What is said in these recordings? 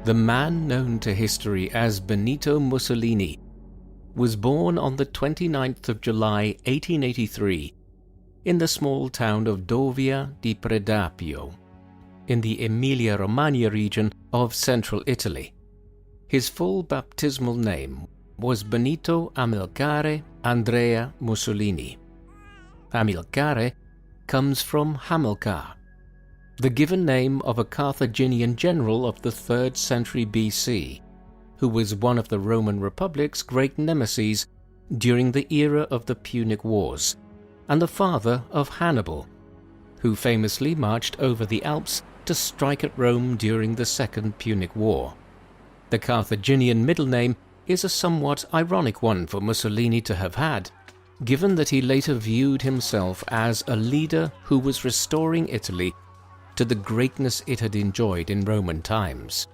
The man known to history as Benito Mussolini was born on the 29th of July 1883 in the small town of Dovia di Predapio in the Emilia-Romagna region of central Italy. His full baptismal name was Benito Amilcare Andrea Mussolini. Amilcare comes from Hamilcar, the given name of a Carthaginian general of the 3rd century BC, who was one of the Roman Republic's great nemeses during the era of the Punic Wars, and the father of Hannibal, who famously marched over the Alps to strike at Rome during the Second Punic War. The Carthaginian middle name is a somewhat ironic one for Mussolini to have had, given that he later viewed himself as a leader who was restoring Italy to the greatness it had enjoyed in Roman times.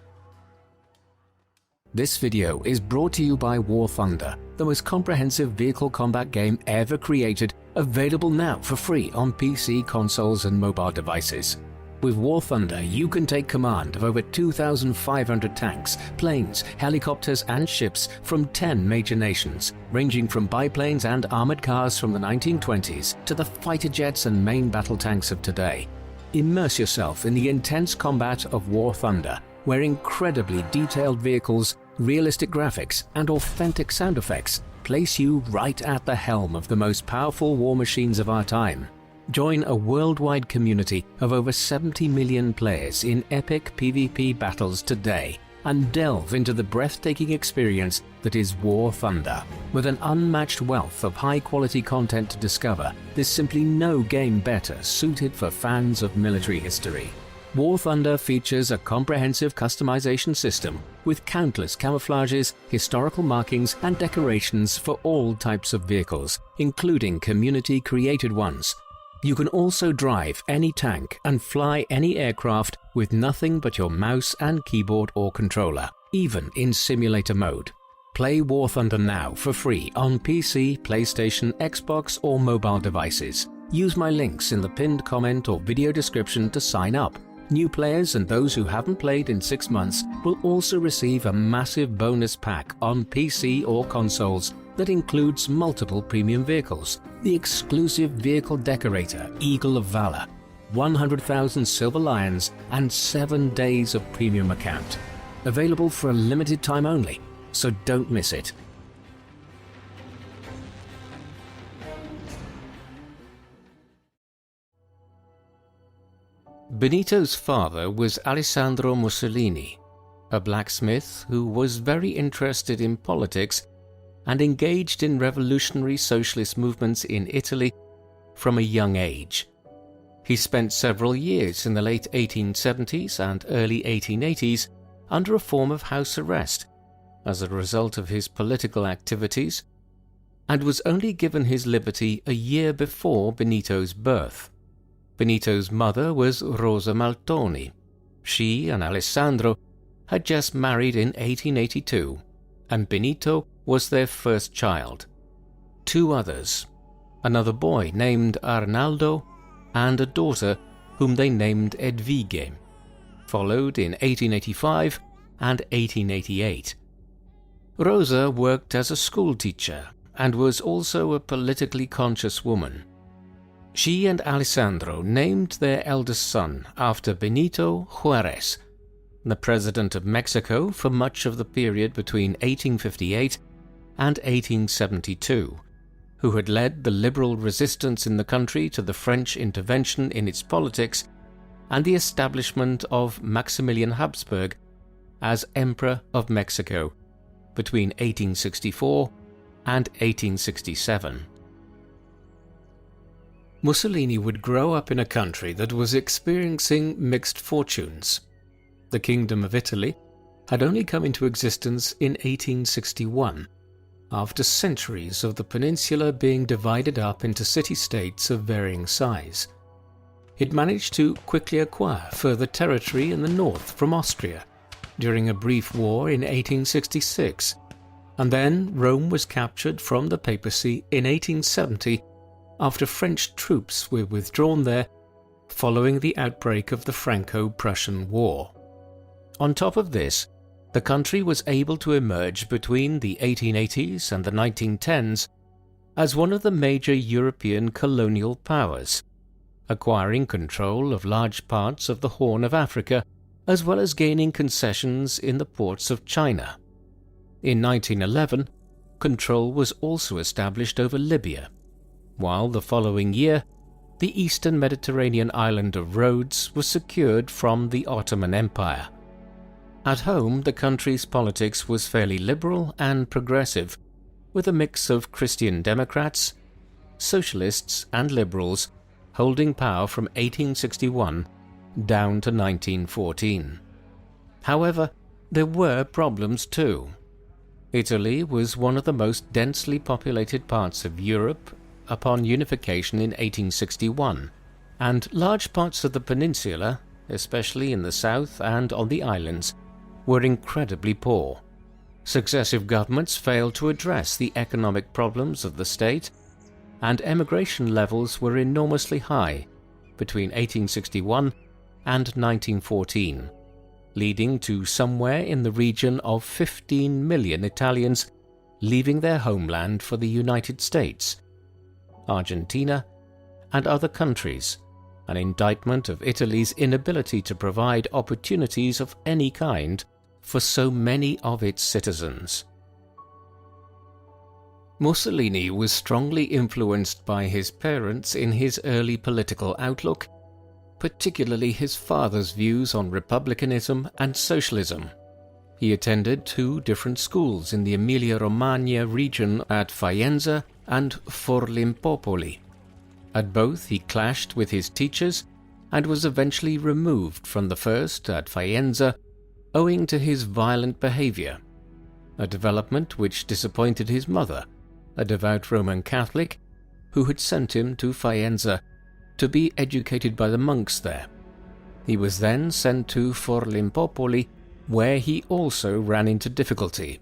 This video is brought to you by War Thunder, the most comprehensive vehicle combat game ever created, available now for free on PC, consoles and mobile devices. With War Thunder, you can take command of over 2,500 tanks, planes, helicopters and ships from 10 major nations, ranging from biplanes and armored cars from the 1920s to the fighter jets and main battle tanks of today. Immerse yourself in the intense combat of War Thunder, where incredibly detailed vehicles, realistic graphics and authentic sound effects place you right at the helm of the most powerful war machines of our time. Join a worldwide community of over 70 million players in epic PvP battles today and delve into the breathtaking experience that is War Thunder. With an unmatched wealth of high-quality content to discover, there's simply no game better suited for fans of military history. War Thunder features a comprehensive customization system with countless camouflages, historical markings and decorations for all types of vehicles, including community-created ones. You can also drive any tank and fly any aircraft with nothing but your mouse and keyboard or controller, even in simulator mode. Play War Thunder now for free on PC, PlayStation, Xbox or mobile devices. Use my links in the pinned comment or video description to sign up. New players and those who haven't played in 6 months will also receive a massive bonus pack on PC or consoles that includes multiple premium vehicles, the exclusive vehicle decorator Eagle of Valor, 100,000 Silver Lions and 7 days of premium account. Available for a limited time only, so don't miss it. Benito's father was Alessandro Mussolini, a blacksmith who was very interested in politics and engaged in revolutionary socialist movements in Italy from a young age. He spent several years in the late 1870s and early 1880s under a form of house arrest as a result of his political activities, and was only given his liberty a year before Benito's birth. Benito's mother was Rosa Maltoni. She and Alessandro had just married in 1882, and Benito was their first child. 2 others, another boy named Arnaldo and a daughter whom they named Edvige, followed in 1885 and 1888. Rosa worked as a schoolteacher and was also a politically conscious woman. She and Alessandro named their eldest son after Benito Juárez, the president of Mexico for much of the period between 1858 and 1872, who had led the liberal resistance in the country to the French intervention in its politics and the establishment of Maximilian Habsburg as Emperor of Mexico between 1864 and 1867. Mussolini would grow up in a country that was experiencing mixed fortunes. The Kingdom of Italy had only come into existence in 1861, after centuries of the peninsula being divided up into city-states of varying size. It managed to quickly acquire further territory in the north from Austria during a brief war in 1866, and then Rome was captured from the papacy in 1870 after French troops were withdrawn there following the outbreak of the Franco-Prussian War. On top of this, the country was able to emerge between the 1880s and the 1910s as one of the major European colonial powers, acquiring control of large parts of the Horn of Africa, as well as gaining concessions in the ports of China. In 1911, control was also established over Libya, while the following year, the eastern Mediterranean island of Rhodes was secured from the Ottoman Empire. At home, the country's politics was fairly liberal and progressive, with a mix of Christian Democrats, socialists and liberals holding power from 1861 down to 1914. However, there were problems too. Italy was one of the most densely populated parts of Europe upon unification in 1861, and large parts of the peninsula, especially in the south and on the islands, were incredibly poor. Successive governments failed to address the economic problems of the state, and emigration levels were enormously high between 1861 and 1914, leading to somewhere in the region of 15 million Italians leaving their homeland for the United States, Argentina, and other countries, an indictment of Italy's inability to provide opportunities of any kind for so many of its citizens. Mussolini was strongly influenced by his parents in his early political outlook, particularly his father's views on republicanism and socialism. He attended two different schools in the Emilia-Romagna region at Faenza and Forlimpopoli. At both he clashed with his teachers and was eventually removed from the first at Faenza owing to his violent behavior, a development which disappointed his mother, a devout Roman Catholic, who had sent him to Faenza to be educated by the monks there. He was then sent to Forlimpopoli, where he also ran into difficulty.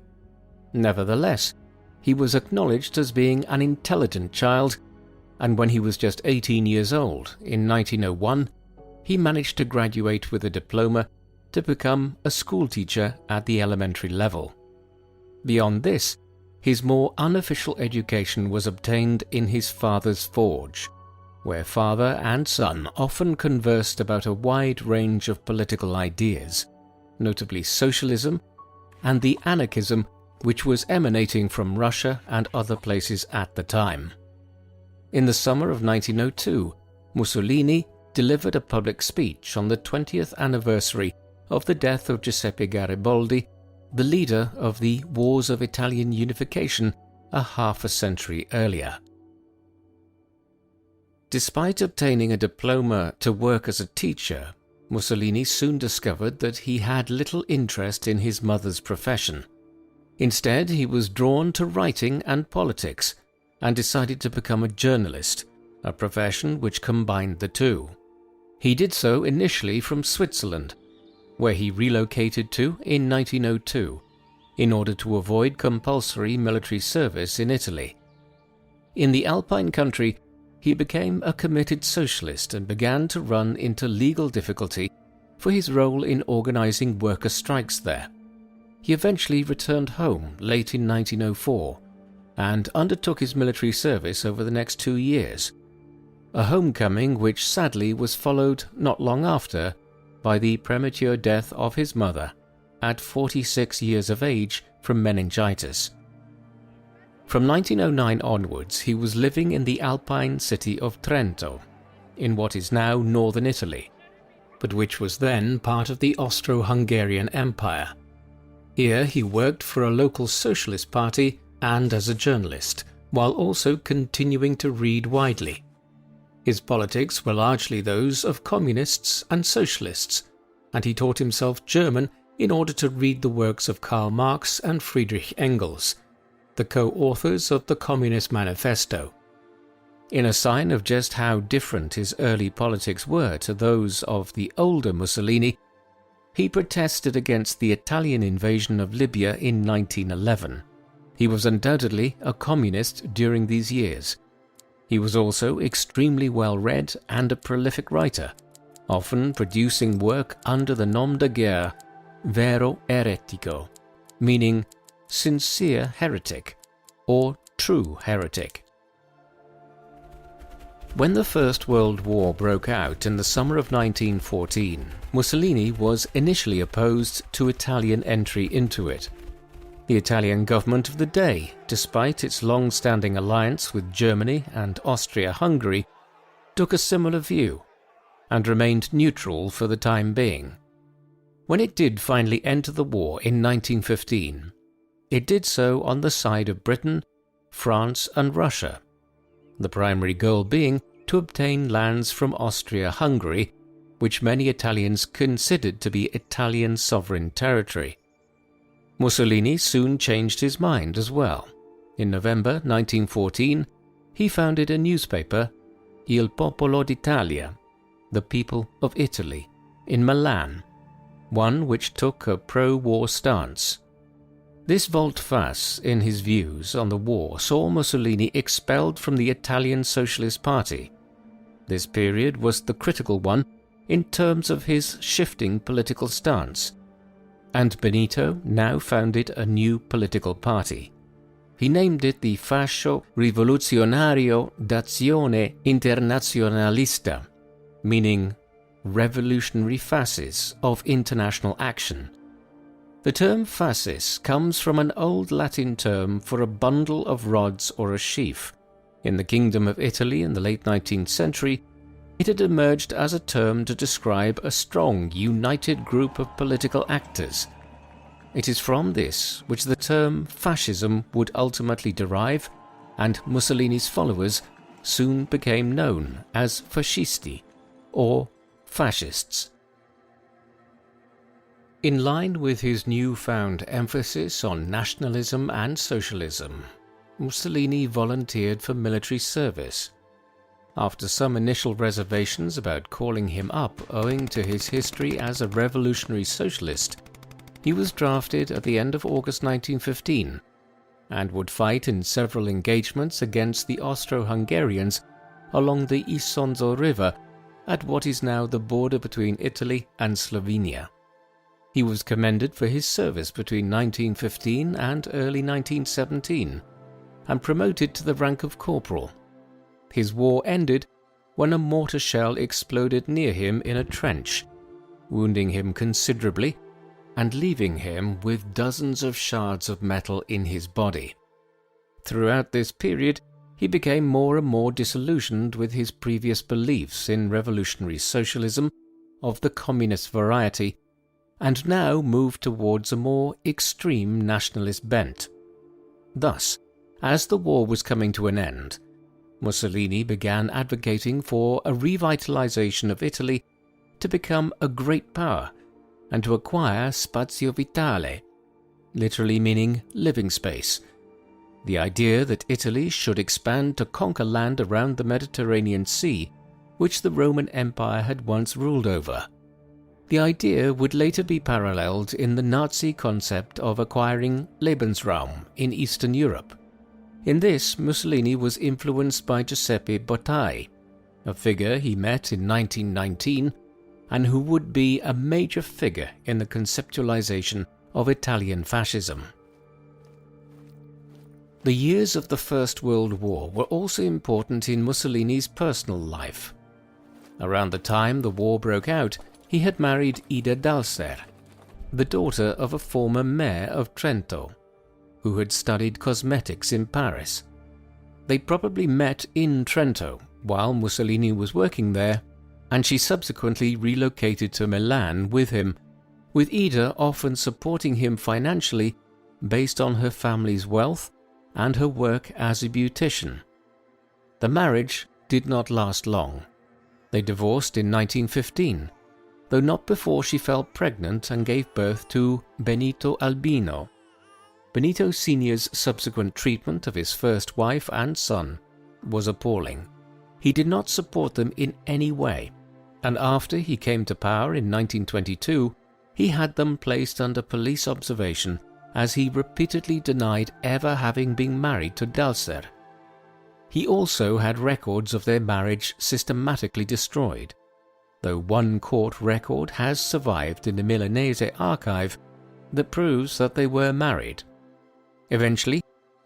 Nevertheless, he was acknowledged as being an intelligent child, and when he was just 18 years old, in 1901, he managed to graduate with a diploma to become a schoolteacher at the elementary level. Beyond this, his more unofficial education was obtained in his father's forge, where father and son often conversed about a wide range of political ideas, notably socialism and the anarchism which was emanating from Russia and other places at the time. In the summer of 1902, Mussolini delivered a public speech on the 20th anniversary of the death of Giuseppe Garibaldi, the leader of the Wars of Italian Unification a half a century earlier. Despite obtaining a diploma to work as a teacher, Mussolini soon discovered that he had little interest in his mother's profession. Instead, he was drawn to writing and politics, and decided to become a journalist, a profession which combined the two. He did so initially from Switzerland, where he relocated to in 1902, in order to avoid compulsory military service in Italy. In the Alpine country, he became a committed socialist and began to run into legal difficulty for his role in organizing worker strikes there. He eventually returned home late in 1904 and undertook his military service over the next 2 years, a homecoming which sadly was followed not long after by the premature death of his mother at 46 years of age from meningitis. From 1909 onwards, he was living in the Alpine city of Trento, in what is now northern Italy, but which was then part of the Austro-Hungarian Empire. Here he worked for a local socialist party and as a journalist, while also continuing to read widely. His politics were largely those of communists and socialists, and he taught himself German in order to read the works of Karl Marx and Friedrich Engels, the co-authors of the Communist Manifesto. In a sign of just how different his early politics were to those of the older Mussolini, he protested against the Italian invasion of Libya in 1911. He was undoubtedly a communist during these years. He was also extremely well-read and a prolific writer, often producing work under the nom de guerre vero eretico, meaning sincere heretic or true heretic. When the First World War broke out in the summer of 1914, Mussolini was initially opposed to Italian entry into it. The Italian government of the day, despite its long-standing alliance with Germany and Austria-Hungary, took a similar view and remained neutral for the time being. When it did finally enter the war in 1915, it did so on the side of Britain, France and Russia, the primary goal being to obtain lands from Austria-Hungary, which many Italians considered to be Italian sovereign territory. Mussolini soon changed his mind as well. In November 1914, he founded a newspaper, Il Popolo d'Italia, the People of Italy, in Milan, one which took a pro-war stance. This volte-face in his views on the war saw Mussolini expelled from the Italian Socialist Party. This period was the critical one in terms of his shifting political stance, and Benito now founded a new political party. He named it the Fascio Rivoluzionario d'Azione Internazionalista, meaning Revolutionary Fasces of International Action. The term fascis comes from an old Latin term for a bundle of rods or a sheaf. In the Kingdom of Italy in the late 19th century, it had emerged as a term to describe a strong, united group of political actors. It is from this which the term fascism would ultimately derive, and Mussolini's followers soon became known as fascisti, or fascists. In line with his newfound emphasis on nationalism and socialism, Mussolini volunteered for military service. After some initial reservations about calling him up owing to his history as a revolutionary socialist, he was drafted at the end of August 1915 and would fight in several engagements against the Austro-Hungarians along the Isonzo River at what is now the border between Italy and Slovenia. He was commended for his service between 1915 and early 1917 and promoted to the rank of corporal. His war ended when a mortar shell exploded near him in a trench, wounding him considerably and leaving him with dozens of shards of metal in his body. Throughout this period, he became more and more disillusioned with his previous beliefs in revolutionary socialism of the communist variety, and now moved towards a more extreme nationalist bent. Thus, as the war was coming to an end, Mussolini began advocating for a revitalization of Italy to become a great power and to acquire spazio vitale, literally meaning living space. The idea that Italy should expand to conquer land around the Mediterranean Sea, which the Roman Empire had once ruled over. The idea would later be paralleled in the Nazi concept of acquiring Lebensraum in Eastern Europe. In this, Mussolini was influenced by Giuseppe Bottai, a figure he met in 1919 and who would be a major figure in the conceptualization of Italian fascism. The years of the First World War were also important in Mussolini's personal life. Around the time the war broke out, he had married Ida Dalser, the daughter of a former mayor of Trento, who had studied cosmetics in Paris. They probably met in Trento while Mussolini was working there, and she subsequently relocated to Milan with him, with Ida often supporting him financially based on her family's wealth and her work as a beautician. The marriage did not last long. They divorced in 1915, though not before she fell pregnant and gave birth to Benito Albino. Benito Sr.'s subsequent treatment of his first wife and son was appalling. He did not support them in any way, and after he came to power in 1922, he had them placed under police observation as he repeatedly denied ever having been married to Dalser. He also had records of their marriage systematically destroyed. though one court record has survived in the Milanese archive that proves that they were married. Eventually,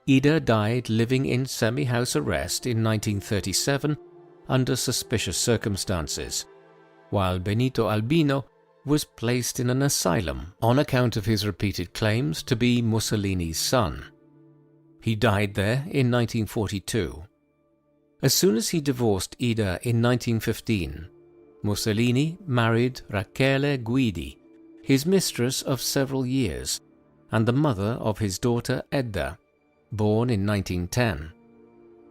Ida died living in semi-house arrest in 1937 under suspicious circumstances, while Benito Albino was placed in an asylum on account of his repeated claims to be Mussolini's son. He died there in 1942. As soon as he divorced Ida in 1915, Mussolini married Rachele Guidi, his mistress of several years, and the mother of his daughter Edda, born in 1910.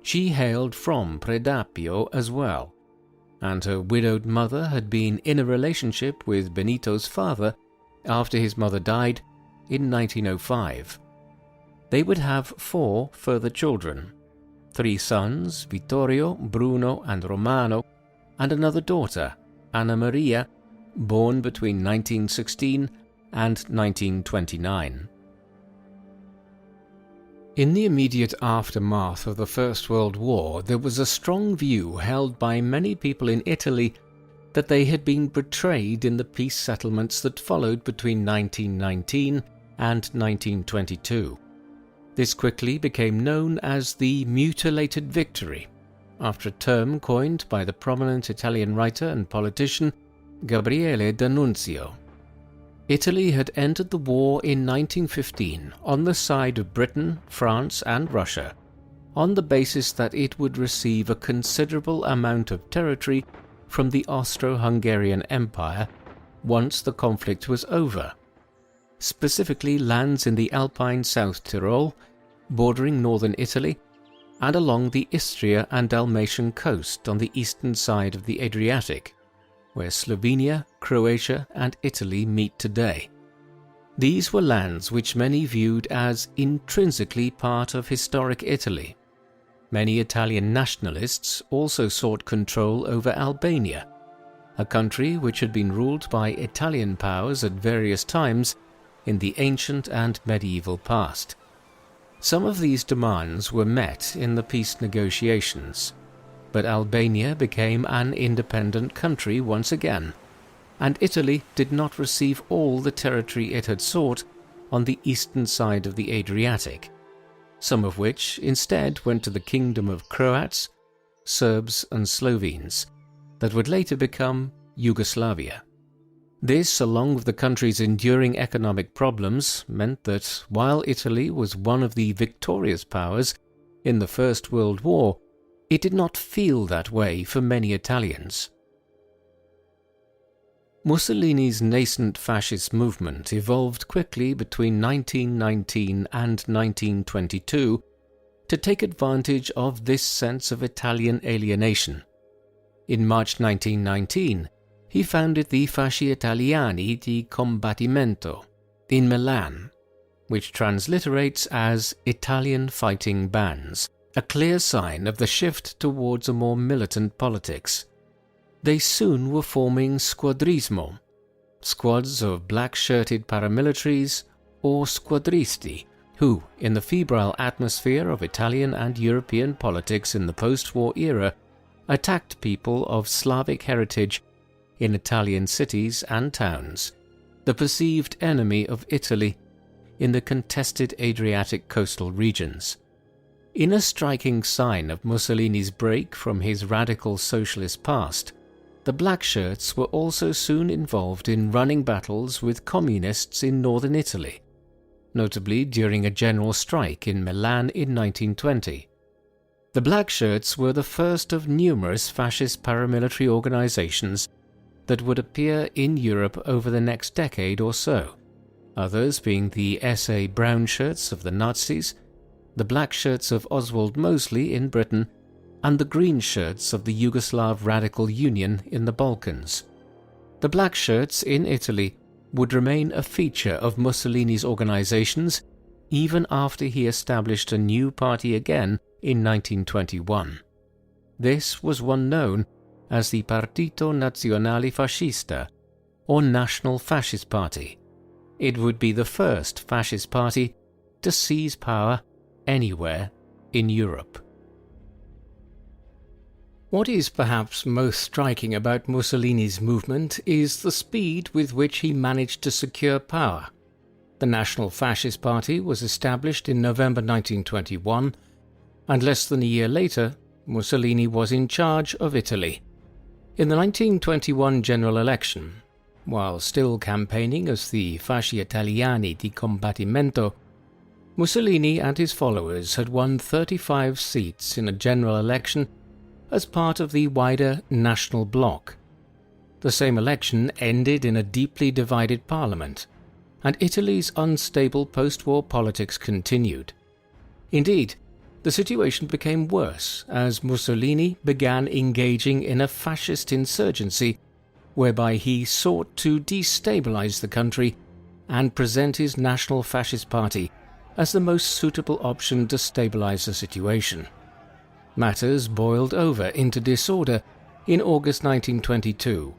She hailed from Predappio as well, and her widowed mother had been in a relationship with Benito's father after his mother died in 1905. They would have 4 further children, 3 sons, Vittorio, Bruno and Romano, and another daughter, Anna Maria, born between 1916 and 1929. In the immediate aftermath of the First World War, there was a strong view held by many people in Italy that they had been betrayed in the peace settlements that followed between 1919 and 1922. This quickly became known as the mutilated victory, after a term coined by the prominent Italian writer and politician Gabriele D'Annunzio. Italy had entered the war in 1915 on the side of Britain, France and Russia, on the basis that it would receive a considerable amount of territory from the Austro-Hungarian Empire once the conflict was over, specifically lands in the Alpine South Tyrol, bordering northern Italy, and along the Istria and Dalmatian coast on the eastern side of the Adriatic, where Slovenia, Croatia and Italy meet today. These were lands which many viewed as intrinsically part of historic Italy. Many Italian nationalists also sought control over Albania, a country which had been ruled by Italian powers at various times in the ancient and medieval past. Some of these demands were met in the peace negotiations, but Albania became an independent country once again, and Italy did not receive all the territory it had sought on the eastern side of the Adriatic, some of which instead went to the kingdom of Croats, Serbs and Slovenes, that would later become Yugoslavia. This, along with the country's enduring economic problems, meant that while Italy was one of the victorious powers in the First World War, it did not feel that way for many Italians. Mussolini's nascent fascist movement evolved quickly between 1919 and 1922 to take advantage of this sense of Italian alienation. In March 1919, he founded the Fasci Italiani di Combattimento in Milan, which transliterates as Italian Fighting Bands, a clear sign of the shift towards a more militant politics. They soon were forming squadrismo, squads of black-shirted paramilitaries or squadristi, who, in the febrile atmosphere of Italian and European politics in the post-war era, attacked people of Slavic heritage in Italian cities and towns, the perceived enemy of Italy in the contested Adriatic coastal regions. In a striking sign of Mussolini's break from his radical socialist past, the black-shirts were also soon involved in running battles with communists in northern Italy, notably during a general strike in Milan in 1920. The black-shirts were the first of numerous fascist paramilitary organizations that would appear in Europe over the next decade or so, others being the SA brown shirts of the Nazis, the black shirts of Oswald Mosley in Britain, and the green shirts of the Yugoslav Radical Union in the Balkans. The black shirts in Italy would remain a feature of Mussolini's organizations even after he established a new party again in 1921. This was one known as the Partito Nazionale Fascista, or National Fascist Party. It would be the first fascist party to seize power anywhere in Europe. What is perhaps most striking about Mussolini's movement is the speed with which he managed to secure power. The National Fascist Party was established in November 1921, and less than a year later, Mussolini was in charge of Italy. In the 1921 general election, while still campaigning as the Fasci Italiani di Combattimento, Mussolini and his followers had won 35 seats in a general election as part of the wider National Bloc. The same election ended in a deeply divided parliament, and Italy's unstable post-war politics continued. Indeed, the situation became worse as Mussolini began engaging in a fascist insurgency whereby he sought to destabilize the country and present his National Fascist Party as the most suitable option to stabilize the situation. Matters boiled over into disorder in August 1922,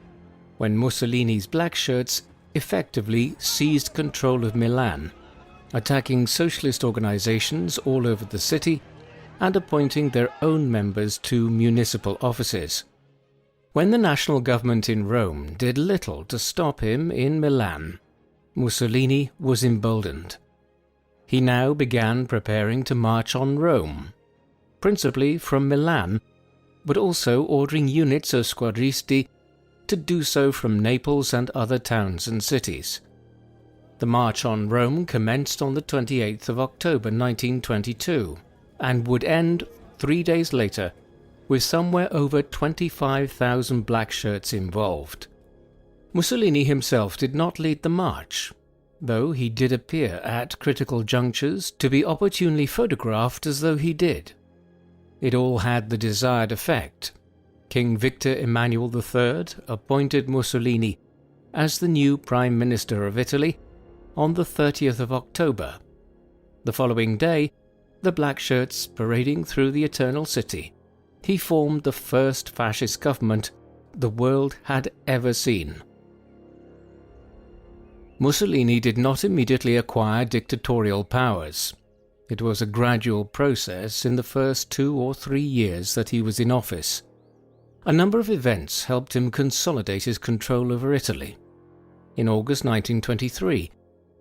when Mussolini's black shirts effectively seized control of Milan, attacking socialist organizations all over the city and appointing their own members to municipal offices. When the national government in Rome did little to stop him in Milan, Mussolini was emboldened. He now began preparing to march on Rome, principally from Milan, but also ordering units of squadristi to do so from Naples and other towns and cities. The march on Rome commenced on the 28th of October 1922 and would end 3 days later with somewhere over 25,000 black shirts involved. Mussolini himself did not lead the march, though he did appear at critical junctures to be opportunely photographed as though he did. It all had the desired effect. King Victor Emmanuel III appointed Mussolini as the new Prime Minister of Italy on the 30th of October. The following day, the black shirts parading through the Eternal City, he formed the first fascist government the world had ever seen. Mussolini did not immediately acquire dictatorial powers. It was a gradual process in the first 2 or 3 years that he was in office. A number of events helped him consolidate his control over Italy. In August 1923,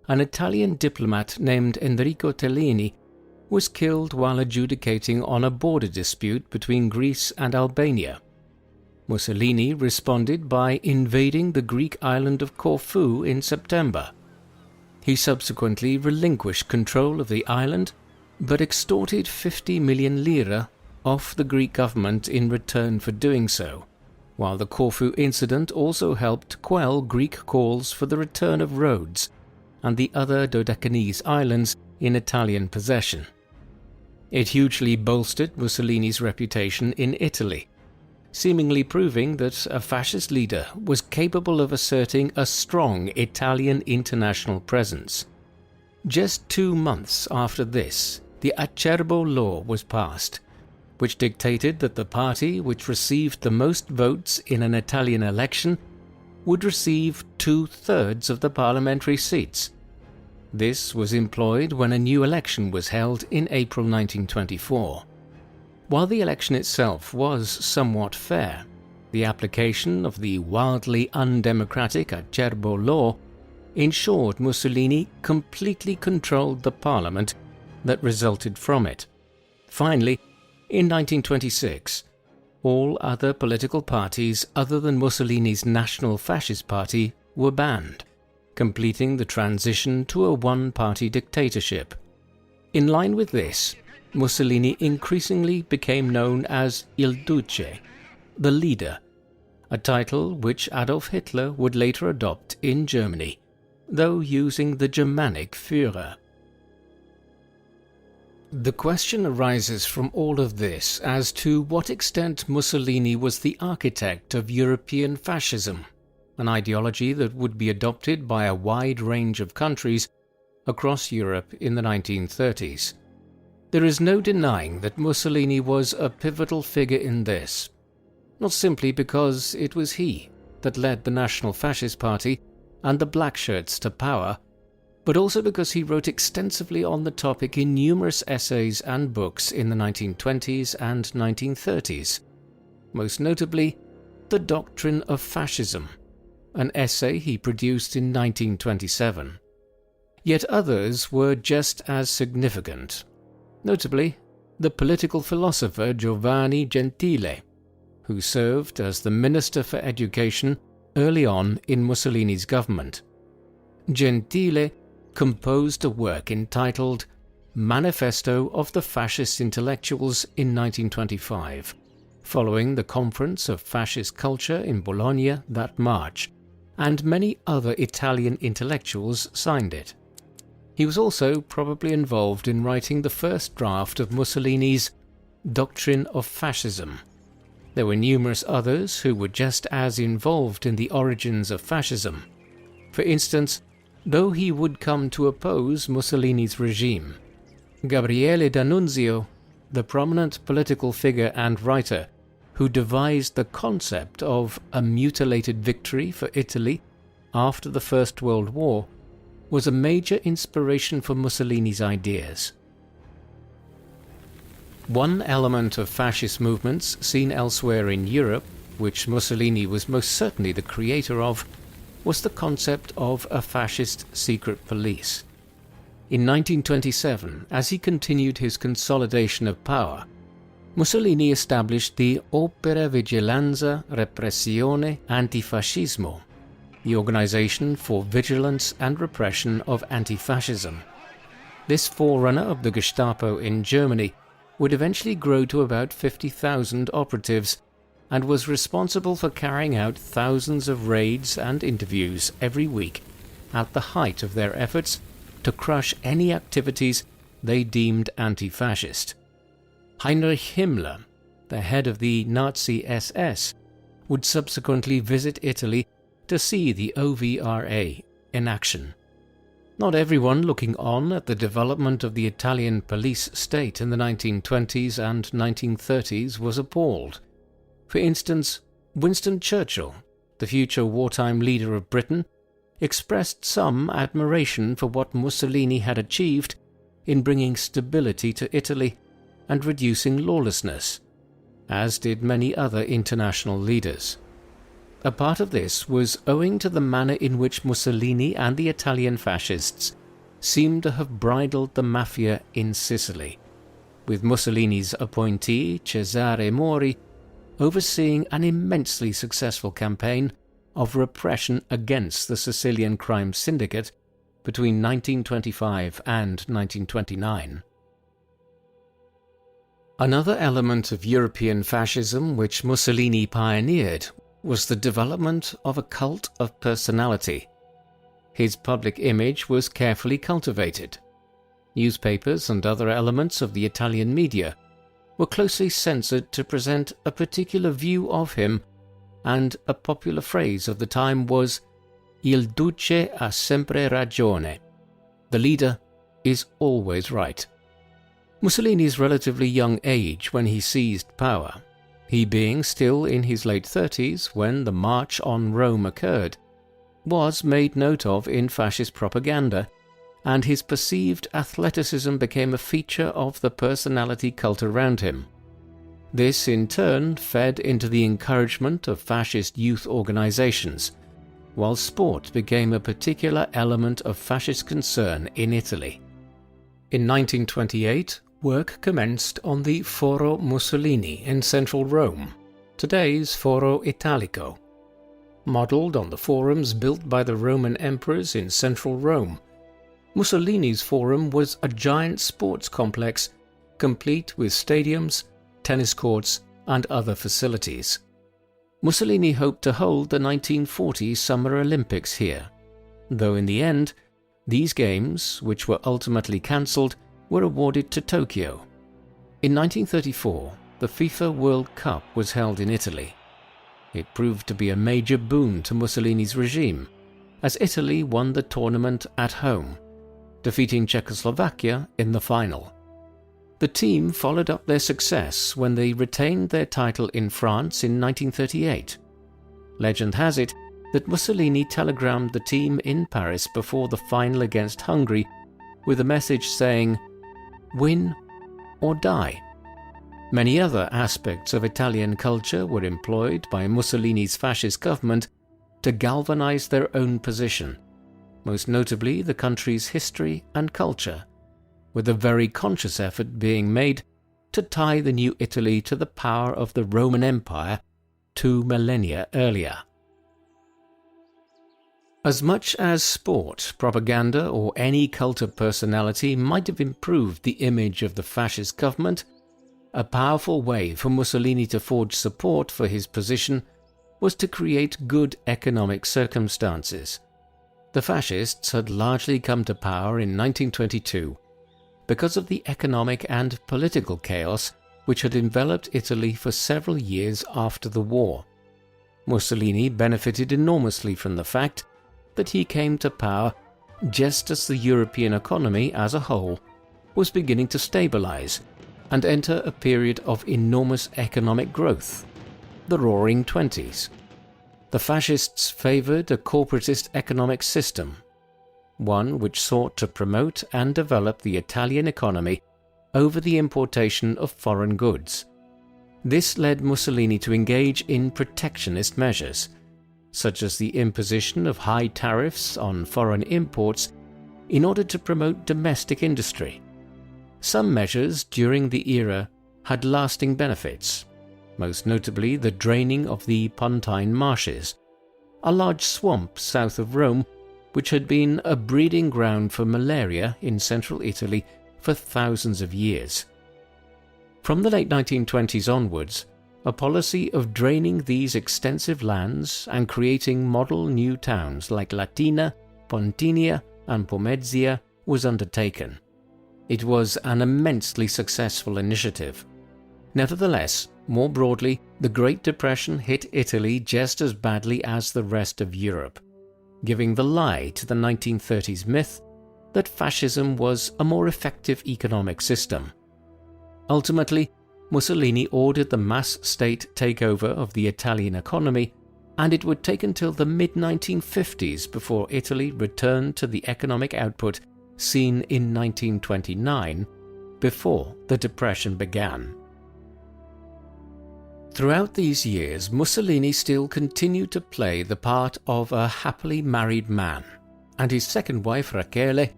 an Italian diplomat named Enrico Tellini was killed while adjudicating on a border dispute between Greece and Albania. Mussolini responded by invading the Greek island of Corfu in September. He subsequently relinquished control of the island, but extorted 50 million lira off the Greek government in return for doing so, while the Corfu incident also helped quell Greek calls for the return of Rhodes and the other Dodecanese islands in Italian possession. It hugely bolstered Mussolini's reputation in Italy, seemingly proving that a fascist leader was capable of asserting a strong Italian international presence. Just 2 months after this, the Acerbo Law was passed, which dictated that the party which received the most votes in an Italian election would receive 2/3 of the parliamentary seats. This was employed when a new election was held in April 1924. While the election itself was somewhat fair, the application of the wildly undemocratic Acerbo Law ensured Mussolini completely controlled the parliament that resulted from it. Finally, in 1926, all other political parties other than Mussolini's National Fascist Party were banned, completing the transition to a one-party dictatorship. In line with this, Mussolini increasingly became known as Il Duce, the leader, a title which Adolf Hitler would later adopt in Germany, though using the Germanic Führer. The question arises from all of this as to what extent Mussolini was the architect of European fascism, an ideology that would be adopted by a wide range of countries across Europe in the 1930s. There is no denying that Mussolini was a pivotal figure in this, not simply because it was he that led the National Fascist Party and the Black Shirts to power, but also because he wrote extensively on the topic in numerous essays and books in the 1920s and 1930s. most notably The Doctrine of Fascism, an essay he produced in 1927. Yet others were just as significant, notably the political philosopher Giovanni Gentile, who served as the Minister for Education early on in Mussolini's government. Gentile composed a work entitled Manifesto of the Fascist Intellectuals in 1925, following the Conference of Fascist Culture in Bologna that March, and many other Italian intellectuals signed it. He was also probably involved in writing the first draft of Mussolini's Doctrine of Fascism. There were numerous others who were just as involved in the origins of fascism. For instance, though he would come to oppose Mussolini's regime, Gabriele D'Annunzio, the prominent political figure and writer who devised the concept of a mutilated victory for Italy after the First World War, was a major inspiration for Mussolini's ideas. One element of fascist movements seen elsewhere in Europe, which Mussolini was most certainly the creator of, was the concept of a fascist secret police. In 1927, as he continued his consolidation of power, Mussolini established the Opera Vigilanza Repressione Antifascismo, the Organization for Vigilance and Repression of Anti-Fascism. This forerunner of the Gestapo in Germany would eventually grow to about 50,000 operatives and was responsible for carrying out thousands of raids and interviews every week at the height of their efforts to crush any activities they deemed anti-fascist. Heinrich Himmler, the head of the Nazi SS, would subsequently visit Italy to see the OVRA in action. Not everyone looking on at the development of the Italian police state in the 1920s and 1930s was appalled. For instance, Winston Churchill, the future wartime leader of Britain, expressed some admiration for what Mussolini had achieved in bringing stability to Italy and reducing lawlessness, as did many other international leaders. A part of this was owing to the manner in which Mussolini and the Italian fascists seemed to have bridled the mafia in Sicily, with Mussolini's appointee Cesare Mori overseeing an immensely successful campaign of repression against the Sicilian crime syndicate between 1925 and 1929. Another element of European fascism which Mussolini pioneered was the development of a cult of personality. His public image was carefully cultivated. Newspapers and other elements of the Italian media were closely censored to present a particular view of him, and a popular phrase of the time was "Il duce ha sempre ragione." The leader is always right. Mussolini's relatively young age when he seized power, he being still in his late 30s when the March on Rome occurred, was made note of in fascist propaganda, and his perceived athleticism became a feature of the personality cult around him. This in turn fed into the encouragement of fascist youth organizations, while sport became a particular element of fascist concern in Italy. In 1928, work commenced on the Foro Mussolini in central Rome, today's Foro Italico. Modelled on the forums built by the Roman emperors in central Rome, Mussolini's forum was a giant sports complex, complete with stadiums, tennis courts, and other facilities. Mussolini hoped to hold the 1940 Summer Olympics here, though in the end, these games, which were ultimately cancelled, were awarded to Tokyo. In 1934, the FIFA World Cup was held in Italy. It proved to be a major boon to Mussolini's regime, as Italy won the tournament at home, defeating Czechoslovakia in the final. The team followed up their success when they retained their title in France in 1938. Legend has it that Mussolini telegrammed the team in Paris before the final against Hungary with a message saying, "Win or die." Many other aspects of Italian culture were employed by Mussolini's fascist government to galvanize their own position, most notably the country's history and culture, with a very conscious effort being made to tie the new Italy to the power of the Roman Empire 2 millennia earlier. As much as sport, propaganda, or any cult of personality might have improved the image of the fascist government, a powerful way for Mussolini to forge support for his position was to create good economic circumstances. The fascists had largely come to power in 1922 because of the economic and political chaos which had enveloped Italy for several years after the war. Mussolini benefited enormously from the fact that he came to power just as the European economy as a whole was beginning to stabilize and enter a period of enormous economic growth, the Roaring Twenties. The fascists favored a corporatist economic system, one which sought to promote and develop the Italian economy over the importation of foreign goods. This led Mussolini to engage in protectionist measures, such as the imposition of high tariffs on foreign imports in order to promote domestic industry. Some measures during the era had lasting benefits, most notably the draining of the Pontine Marshes, a large swamp south of Rome which had been a breeding ground for malaria in central Italy for thousands of years. From the late 1920s onwards, a policy of draining these extensive lands and creating model new towns like Latina, Pontinia, and Pomezia was undertaken. It was an immensely successful initiative. Nevertheless, more broadly, the Great Depression hit Italy just as badly as the rest of Europe, giving the lie to the 1930s myth that fascism was a more effective economic system. Ultimately, Mussolini ordered the mass state takeover of the Italian economy, and it would take until the mid-1950s before Italy returned to the economic output seen in 1929, before the Depression began. Throughout these years, Mussolini still continued to play the part of a happily married man, and his second wife, Rachele,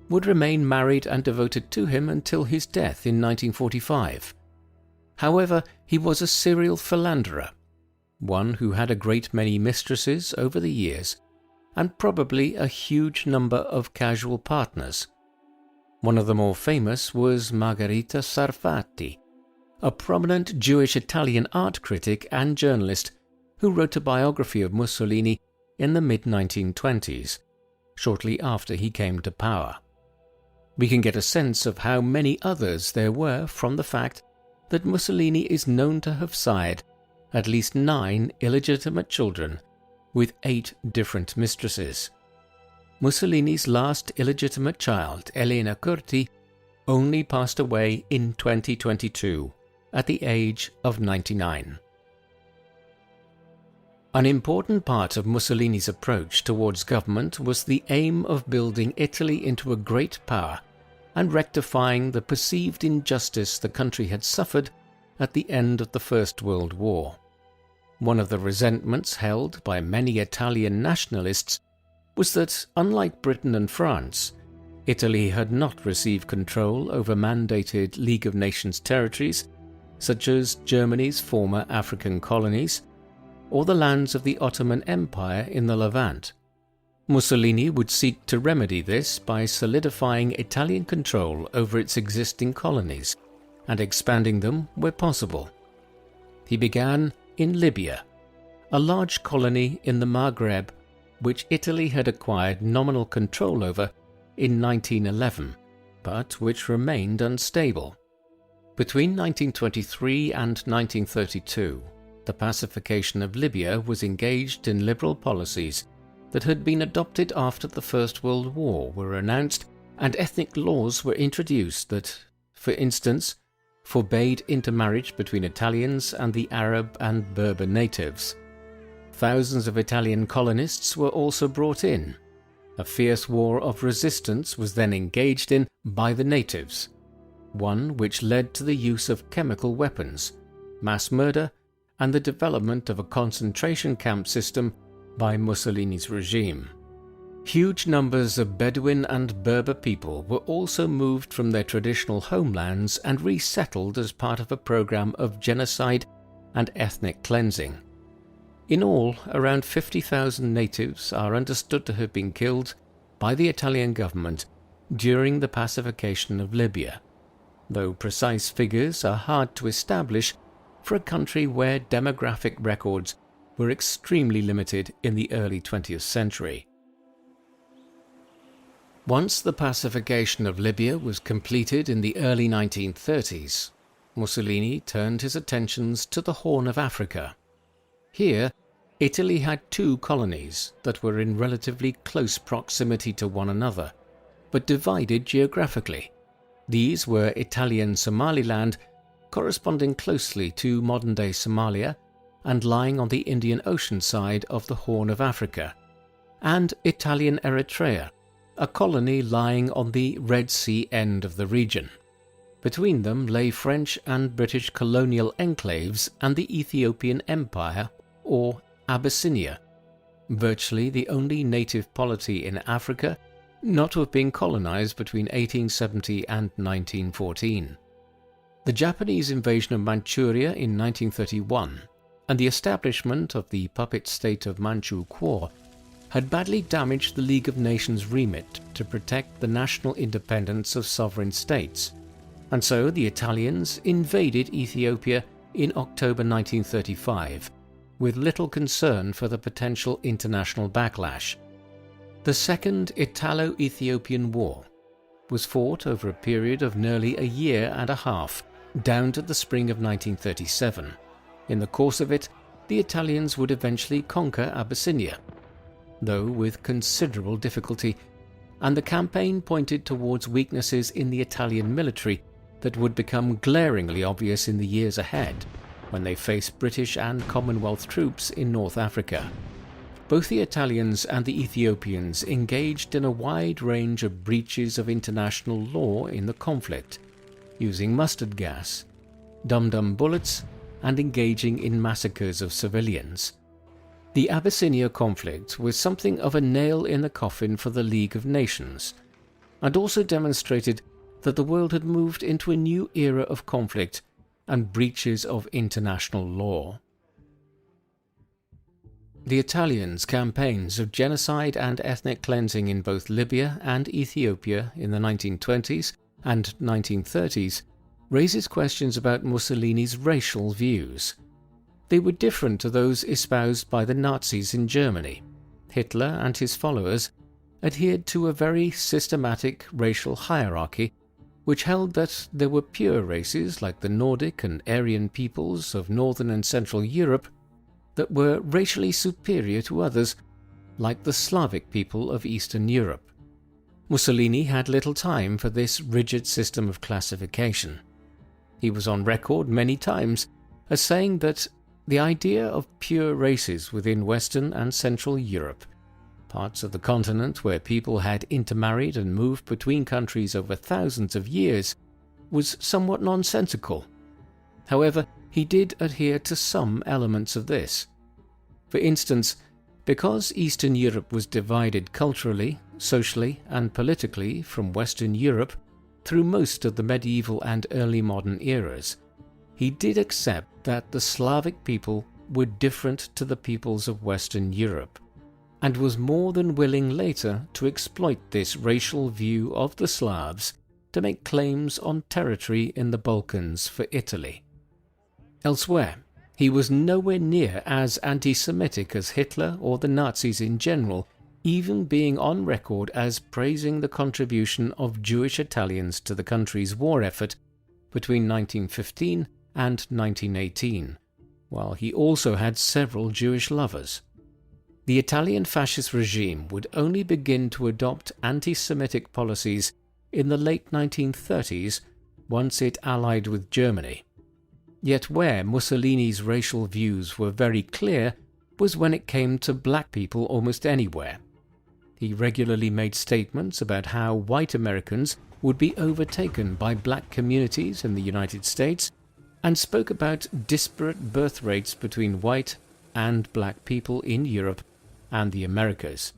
would remain married and devoted to him until his death in 1945. However, he was a serial philanderer, one who had a great many mistresses over the years, and probably a huge number of casual partners. One of the more famous was Margherita Sarfatti, a prominent Jewish Italian art critic and journalist who wrote a biography of Mussolini in the mid-1920s, shortly after he came to power. We can get a sense of how many others there were from the fact that Mussolini is known to have sired at least 9 illegitimate children with 8 different mistresses. Mussolini's last illegitimate child, Elena Curti, only passed away in 2022 at the age of 99. An important part of Mussolini's approach towards government was the aim of building Italy into a great power and rectifying the perceived injustice the country had suffered at the end of the First World War. One of the resentments held by many Italian nationalists was that, unlike Britain and France, Italy had not received control over mandated League of Nations territories, such as Germany's former African colonies, or the lands of the Ottoman Empire in the Levant. Mussolini would seek to remedy this by solidifying Italian control over its existing colonies and expanding them where possible. He began in Libya, a large colony in the Maghreb which Italy had acquired nominal control over in 1911, but which remained unstable. Between 1923 and 1932, the pacification of Libya was engaged in liberal policies that had been adopted after the First World War were announced, and ethnic laws were introduced that, for instance, forbade intermarriage between Italians and the Arab and Berber natives. Thousands of Italian colonists were also brought in. A fierce war of resistance was then engaged in by the natives. one which led to the use of chemical weapons, mass murder, and the development of a concentration camp system by Mussolini's regime. Huge numbers of Bedouin and Berber people were also moved from their traditional homelands and resettled as part of a program of genocide and ethnic cleansing. In all, around 50,000 natives are understood to have been killed by the Italian government during the pacification of Libya, though precise figures are hard to establish for a country where demographic records were extremely limited in the early 20th century. Once the pacification of Libya was completed in the early 1930s, Mussolini turned his attentions to the Horn of Africa. Here, Italy had two colonies that were in relatively close proximity to one another, but divided geographically. These were Italian Somaliland, corresponding closely to modern-day Somalia and lying on the Indian Ocean side of the Horn of Africa, and Italian Eritrea, a colony lying on the Red Sea end of the region. Between them lay French and British colonial enclaves and the Ethiopian Empire, or Abyssinia, virtually the only native polity in Africa not to have been colonized between 1870 and 1914. The Japanese invasion of Manchuria in 1931 and the establishment of the puppet state of Manchu Kuo had badly damaged the League of Nations' remit to protect the national independence of sovereign states, and so the Italians invaded Ethiopia in October 1935, with little concern for the potential international backlash. The Second Italo-Ethiopian War was fought over a period of nearly a year and a half, down to the spring of 1937. In the course of it, the Italians would eventually conquer Abyssinia, though with considerable difficulty, and the campaign pointed towards weaknesses in the Italian military that would become glaringly obvious in the years ahead when they faced British and Commonwealth troops in North Africa. Both the Italians and the Ethiopians engaged in a wide range of breaches of international law in the conflict, using mustard gas, dum-dum bullets, and engaging in massacres of civilians. The Abyssinia conflict was something of a nail in the coffin for the League of Nations, and also demonstrated that the world had moved into a new era of conflict and breaches of international law. The Italians' campaigns of genocide and ethnic cleansing in both Libya and Ethiopia in the 1920s and 1930s raises questions about Mussolini's racial views. They were different to those espoused by the Nazis in Germany. Hitler and his followers adhered to a very systematic racial hierarchy which held that there were pure races like the Nordic and Aryan peoples of Northern and Central Europe that were racially superior to others, like the Slavic people of Eastern Europe. Mussolini had little time for this rigid system of classification. He was on record many times as saying that the idea of pure races within Western and Central Europe, parts of the continent where people had intermarried and moved between countries over thousands of years, was somewhat nonsensical. However, he did adhere to some elements of this. For instance, because Eastern Europe was divided culturally, socially, and politically from Western Europe through most of the medieval and early modern eras, he did accept that the Slavic people were different to the peoples of Western Europe, and was more than willing later to exploit this racial view of the Slavs to make claims on territory in the Balkans for Italy. Elsewhere, he was nowhere near as anti-Semitic as Hitler or the Nazis in general, even being on record as praising the contribution of Jewish Italians to the country's war effort between 1915 and 1918, while he also had several Jewish lovers. The Italian fascist regime would only begin to adopt anti-Semitic policies in the late 1930s once it allied with Germany. Yet where Mussolini's racial views were very clear was when it came to black people almost anywhere. He regularly made statements about how white Americans would be overtaken by black communities in the United States, and spoke about disparate birth rates between white and black people in Europe and the Americas.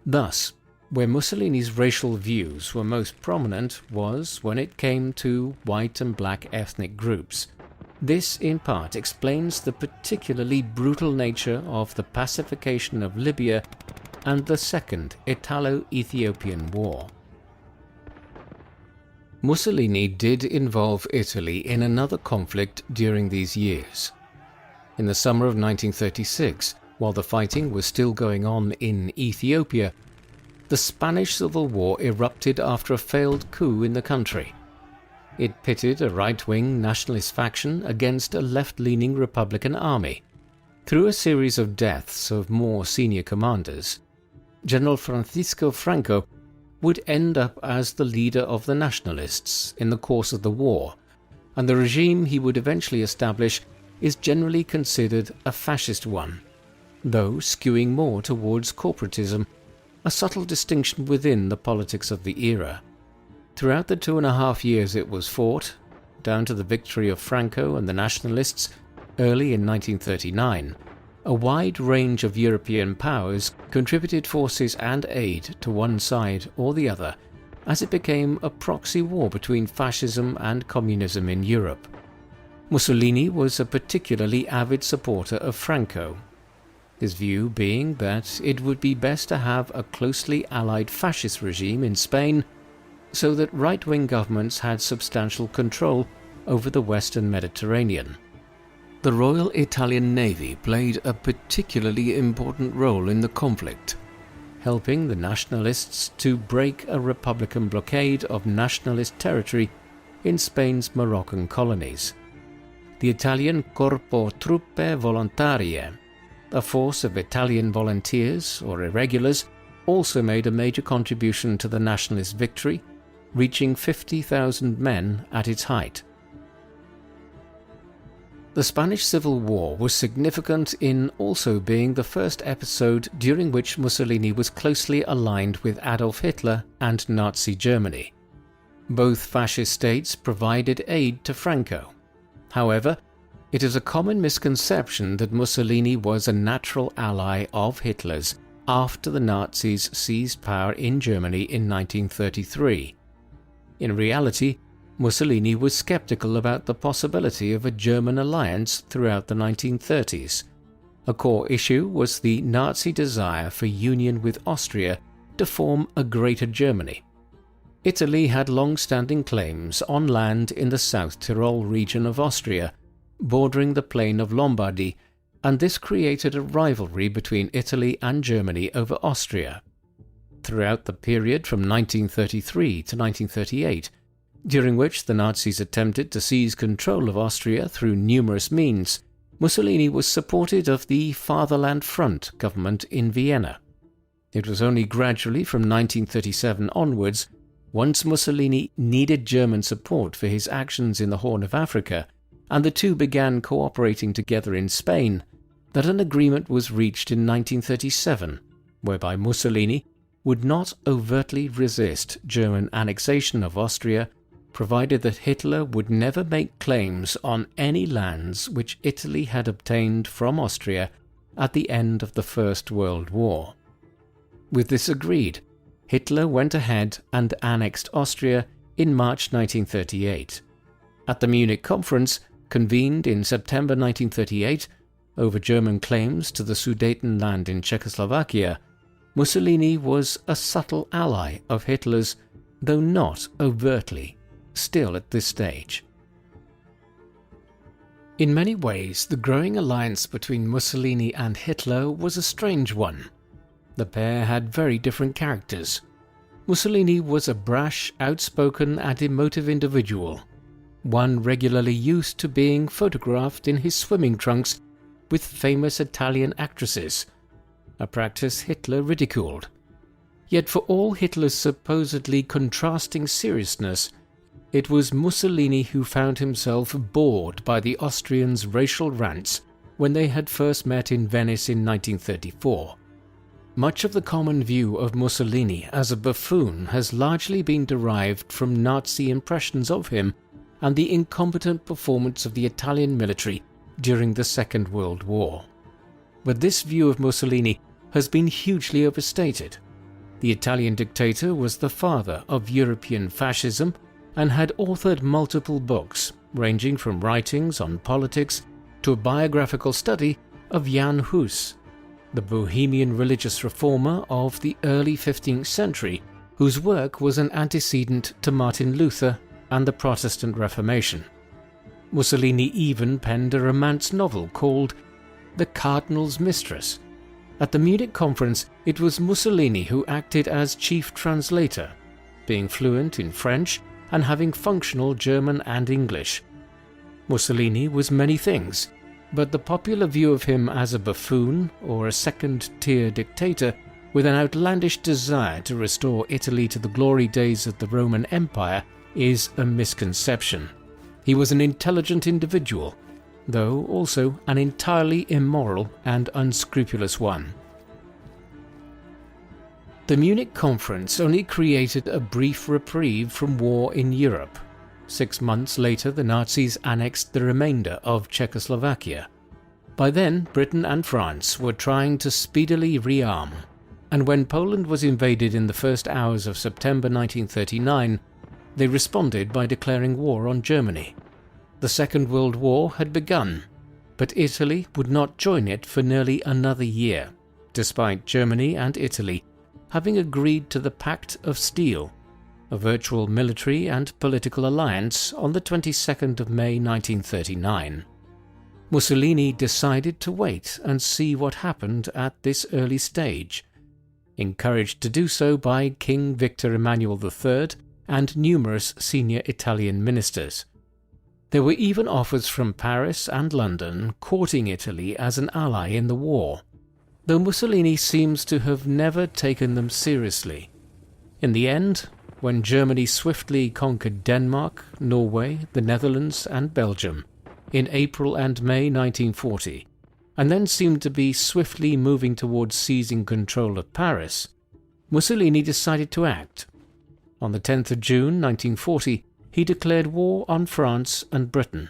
Thus, where Mussolini's racial views were most prominent was when it came to white and black ethnic groups. This in part explains the particularly brutal nature of the pacification of Libya and the Second Italo-Ethiopian War. Mussolini did involve Italy in another conflict during these years. In the summer of 1936, while the fighting was still going on in Ethiopia, the Spanish Civil War erupted after a failed coup in the country. It pitted a right-wing nationalist faction against a left-leaning Republican army. Through a series of deaths of more senior commanders, General Francisco Franco would end up as the leader of the nationalists in the course of the war, and the regime he would eventually establish is generally considered a fascist one, though skewing more towards corporatism, a subtle distinction within the politics of the era. Throughout the 2.5 years it was fought, down to the victory of Franco and the nationalists early in 1939, a wide range of European powers contributed forces and aid to one side or the other, as it became a proxy war between fascism and communism in Europe. Mussolini was a particularly avid supporter of Franco, his view being that it would be best to have a closely allied fascist regime in Spain so that right-wing governments had substantial control over the Western Mediterranean. The Royal Italian Navy played a particularly important role in the conflict, helping the nationalists to break a Republican blockade of nationalist territory in Spain's Moroccan colonies. The Italian Corpo Truppe Volontarie, a force of Italian volunteers or irregulars, also made a major contribution to the nationalist victory, reaching 50,000 men at its height. The Spanish Civil War was significant in also being the first episode during which Mussolini was closely aligned with Adolf Hitler and Nazi Germany. Both fascist states provided aid to Franco. However, it is a common misconception that Mussolini was a natural ally of Hitler's after the Nazis seized power in Germany in 1933. In reality, Mussolini was skeptical about the possibility of a German alliance throughout the 1930s. A core issue was the Nazi desire for union with Austria to form a Greater Germany. Italy had long-standing claims on land in the South Tyrol region of Austria, bordering the plain of Lombardy, and this created a rivalry between Italy and Germany over Austria. Throughout the period from 1933 to 1938, during which the Nazis attempted to seize control of Austria through numerous means, Mussolini was supportive of the Fatherland Front government in Vienna. It was only gradually from 1937 onwards, once Mussolini needed German support for his actions in the Horn of Africa, and the two began cooperating together in Spain, that an agreement was reached in 1937, whereby Mussolini would not overtly resist German annexation of Austria, provided that Hitler would never make claims on any lands which Italy had obtained from Austria at the end of the First World War. With this agreed, Hitler went ahead and annexed Austria in March 1938. At the Munich Conference, convened in September 1938, over German claims to the Sudetenland in Czechoslovakia, Mussolini was a subtle ally of Hitler's, though not overtly, still at this stage. In many ways, the growing alliance between Mussolini and Hitler was a strange one. The pair had very different characters. Mussolini was a brash, outspoken and emotive individual, one regularly used to being photographed in his swimming trunks with famous Italian actresses, a practice Hitler ridiculed. Yet for all Hitler's supposedly contrasting seriousness, it was Mussolini who found himself bored by the Austrians' racial rants when they had first met in Venice in 1934. Much of the common view of Mussolini as a buffoon has largely been derived from Nazi impressions of him and the incompetent performance of the Italian military during the Second World War. But this view of Mussolini has been hugely overstated. The Italian dictator was the father of European fascism and had authored multiple books, ranging from writings on politics to a biographical study of Jan Hus, the Bohemian religious reformer of the early 15th century, whose work was an antecedent to Martin Luther and the Protestant Reformation. Mussolini even penned a romance novel called The Cardinal's Mistress. At the Munich conference, it was Mussolini who acted as chief translator, being fluent in French and having functional German and English. Mussolini was many things, but the popular view of him as a buffoon or a second-tier dictator with an outlandish desire to restore Italy to the glory days of the Roman Empire is a misconception. He was an intelligent individual, though also an entirely immoral and unscrupulous one. The Munich conference only created a brief reprieve from war in Europe. 6 months later, the Nazis annexed the remainder of Czechoslovakia. By then, Britain and France were trying to speedily rearm, and when Poland was invaded in the first hours of September 1939, they responded by declaring war on Germany. The Second World War had begun, but Italy would not join it for nearly another year, despite Germany and Italy having agreed to the Pact of Steel, a virtual military and political alliance, on the 22nd of May 1939. Mussolini decided to wait and see what happened at this early stage, encouraged to do so by King Victor Emmanuel III and numerous senior Italian ministers. There were even offers from Paris and London courting Italy as an ally in the war, though Mussolini seems to have never taken them seriously. In the end, when Germany swiftly conquered Denmark, Norway, the Netherlands and Belgium in April and May 1940, and then seemed to be swiftly moving towards seizing control of Paris, Mussolini decided to act. On the 10th of June 1940, he declared war on France and Britain.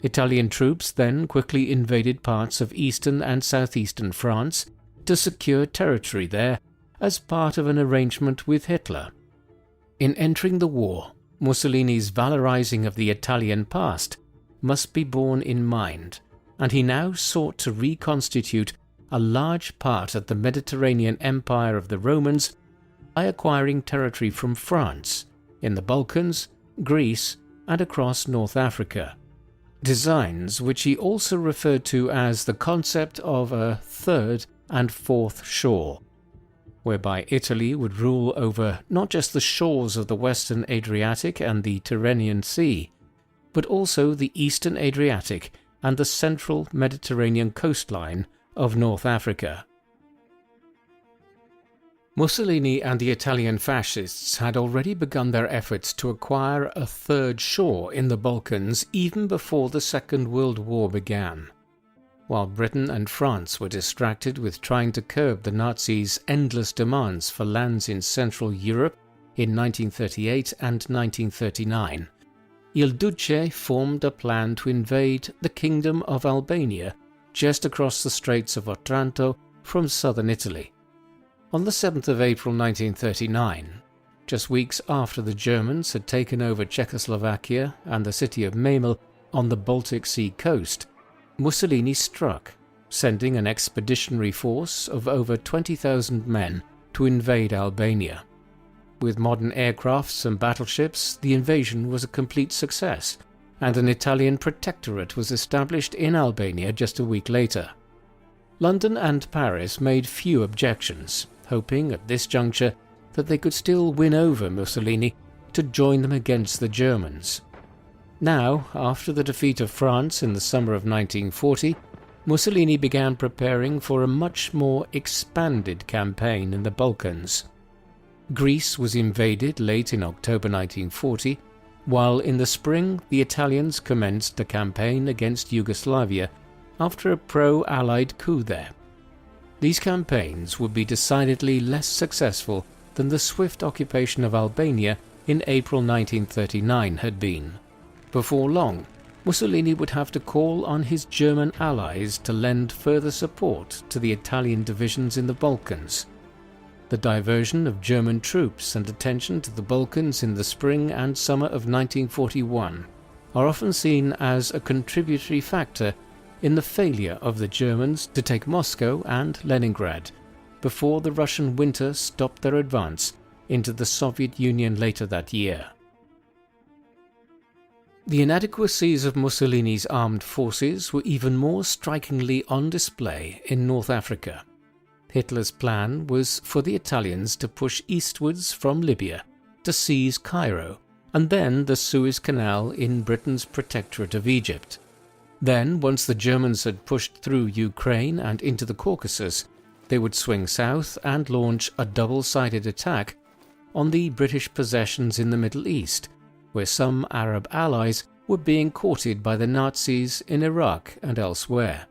Italian troops then quickly invaded parts of eastern and southeastern France to secure territory there as part of an arrangement with Hitler. In entering the war, Mussolini's valorizing of the Italian past must be borne in mind, and he now sought to reconstitute a large part of the Mediterranean Empire of the Romans by acquiring territory from France, in the Balkans, Greece, and across North Africa. Designs which he also referred to as the concept of a third and fourth shore, whereby Italy would rule over not just the shores of the western Adriatic and the Tyrrhenian Sea, but also the eastern Adriatic and the central Mediterranean coastline of North Africa. Mussolini and the Italian fascists had already begun their efforts to acquire a third shore in the Balkans even before the Second World War began. While Britain and France were distracted with trying to curb the Nazis' endless demands for lands in Central Europe in 1938 and 1939, Il Duce formed a plan to invade the Kingdom of Albania just across the Straits of Otranto from southern Italy. On the 7th of April 1939, just weeks after the Germans had taken over Czechoslovakia and the city of Memel on the Baltic Sea coast, Mussolini struck, sending an expeditionary force of over 20,000 men to invade Albania. With modern aircrafts and battleships, the invasion was a complete success, and an Italian protectorate was established in Albania just a week later. London and Paris made few objections, hoping at this juncture that they could still win over Mussolini to join them against the Germans. Now, after the defeat of France in the summer of 1940, Mussolini began preparing for a much more expanded campaign in the Balkans. Greece was invaded late in October 1940, while in the spring the Italians commenced a campaign against Yugoslavia after a pro-Allied coup there. These campaigns would be decidedly less successful than the swift occupation of Albania in April 1939 had been. Before long, Mussolini would have to call on his German allies to lend further support to the Italian divisions in the Balkans. The diversion of German troops and attention to the Balkans in the spring and summer of 1941 are often seen as a contributory factor in the failure of the Germans to take Moscow and Leningrad before the Russian winter stopped their advance into the Soviet Union later that year. The inadequacies of Mussolini's armed forces were even more strikingly on display in North Africa. Hitler's plan was for the Italians to push eastwards from Libya to seize Cairo and then the Suez Canal in Britain's protectorate of Egypt. Then, once the Germans had pushed through Ukraine and into the Caucasus, they would swing south and launch a double-sided attack on the British possessions in the Middle East, where some Arab allies were being courted by the Nazis in Iraq and elsewhere.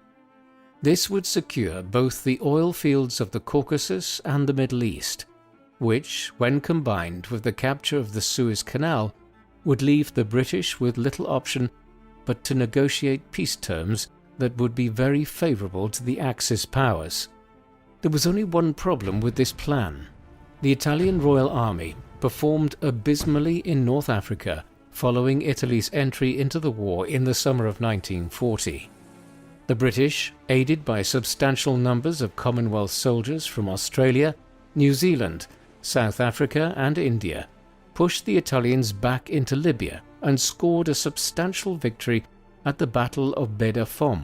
This would secure both the oil fields of the Caucasus and the Middle East, which, when combined with the capture of the Suez Canal, would leave the British with little option but to negotiate peace terms that would be very favourable to the Axis powers. There was only one problem with this plan. The Italian Royal Army performed abysmally in North Africa following Italy's entry into the war in the summer of 1940. The British, aided by substantial numbers of Commonwealth soldiers from Australia, New Zealand, South Africa and India, pushed the Italians back into Libya and scored a substantial victory at the Battle of Beda Fom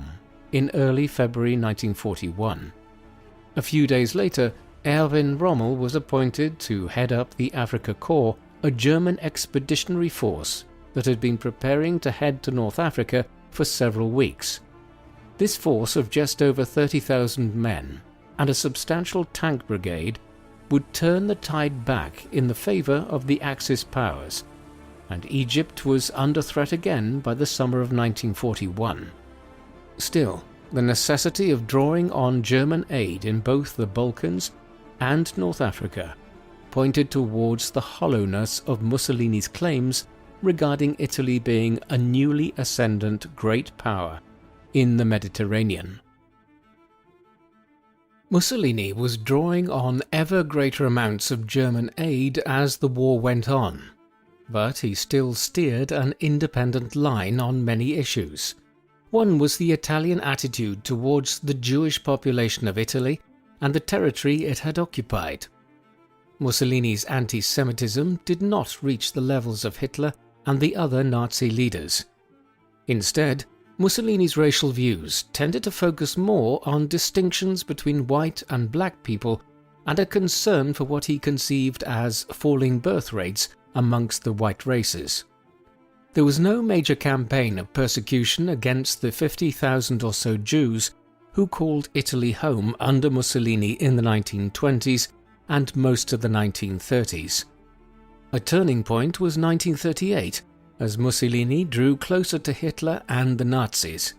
in early February 1941. A few days later, Erwin Rommel was appointed to head up the Afrika Korps, a German expeditionary force that had been preparing to head to North Africa for several weeks. This force of just over 30,000 men and a substantial tank brigade would turn the tide back in the favour of the Axis powers, and Egypt was under threat again by the summer of 1941. Still, the necessity of drawing on German aid in both the Balkans and North Africa pointed towards the hollowness of Mussolini's claims regarding Italy being a newly ascendant great power in the Mediterranean. Mussolini was drawing on ever greater amounts of German aid as the war went on, but he still steered an independent line on many issues. One was the Italian attitude towards the Jewish population of Italy and the territory it had occupied. Mussolini's anti-Semitism did not reach the levels of Hitler and the other Nazi leaders. Instead, Mussolini's racial views tended to focus more on distinctions between white and black people and a concern for what he conceived as falling birth rates amongst the white races. There was no major campaign of persecution against the 50,000 or so Jews who called Italy home under Mussolini in the 1920s and most of the 1930s. A turning point was 1938, as Mussolini drew closer to Hitler and the Nazis.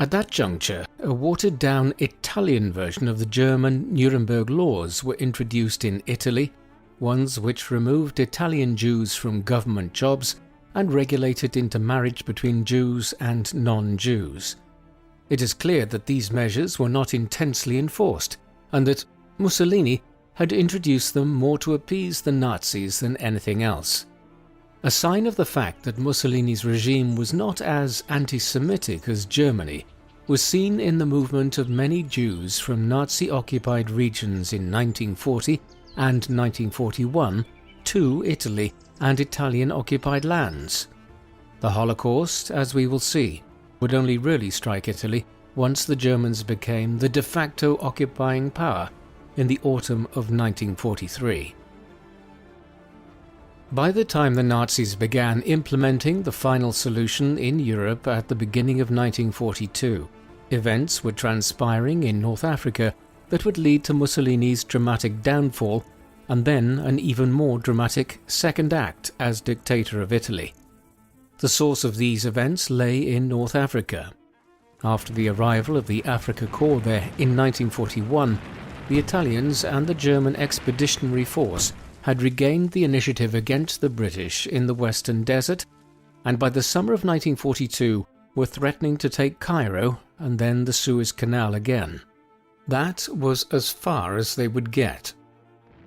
At that juncture, a watered-down Italian version of the German Nuremberg laws were introduced in Italy, ones which removed Italian Jews from government jobs and regulated intermarriage between Jews and non-Jews. It is clear that these measures were not intensely enforced, and that Mussolini had introduced them more to appease the Nazis than anything else. A sign of the fact that Mussolini's regime was not as anti-Semitic as Germany was seen in the movement of many Jews from Nazi-occupied regions in 1940 and 1941 to Italy and Italian-occupied lands. The Holocaust, as we will see, would only really strike Italy once the Germans became the de facto occupying power in the autumn of 1943. By the time the Nazis began implementing the final solution in Europe at the beginning of 1942, events were transpiring in North Africa that would lead to Mussolini's dramatic downfall and then an even more dramatic second act as dictator of Italy. The source of these events lay in North Africa. After the arrival of the Afrika Korps there in 1941, the Italians and the German Expeditionary Force had regained the initiative against the British in the Western Desert, and by the summer of 1942 were threatening to take Cairo and then the Suez Canal again. That was as far as they would get.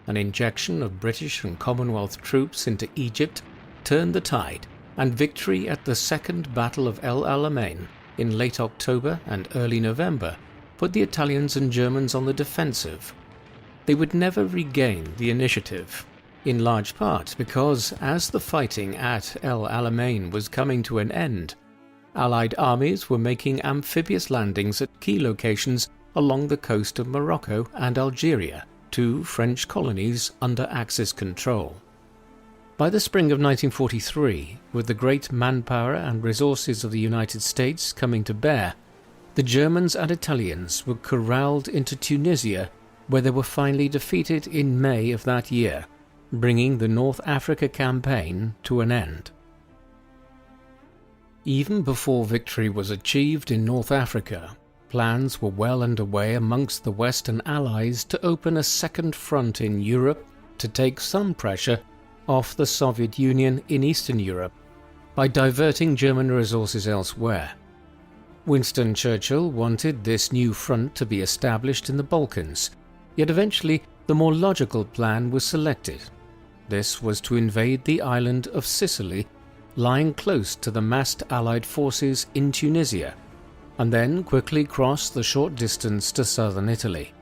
An injection of British and Commonwealth troops into Egypt turned the tide, and victory at the Second Battle of El Alamein in late October and early November put the Italians and Germans on the defensive. They would never regain the initiative, in large part because, as the fighting at El Alamein was coming to an end, Allied armies were making amphibious landings at key locations along the coast of Morocco and Algeria, two French colonies under Axis control. By the spring of 1943, with the great manpower and resources of the United States coming to bear, the Germans and Italians were corralled into Tunisia, where they were finally defeated in May of that year, bringing the North Africa campaign to an end. Even before victory was achieved in North Africa, plans were well underway amongst the Western Allies to open a second front in Europe to take some pressure off the Soviet Union in Eastern Europe by diverting German resources elsewhere. Winston Churchill wanted this new front to be established in the Balkans, yet eventually the more logical plan was selected. This was to invade the island of Sicily, lying close to the massed Allied forces in Tunisia, and then quickly cross the short distance to southern Italy.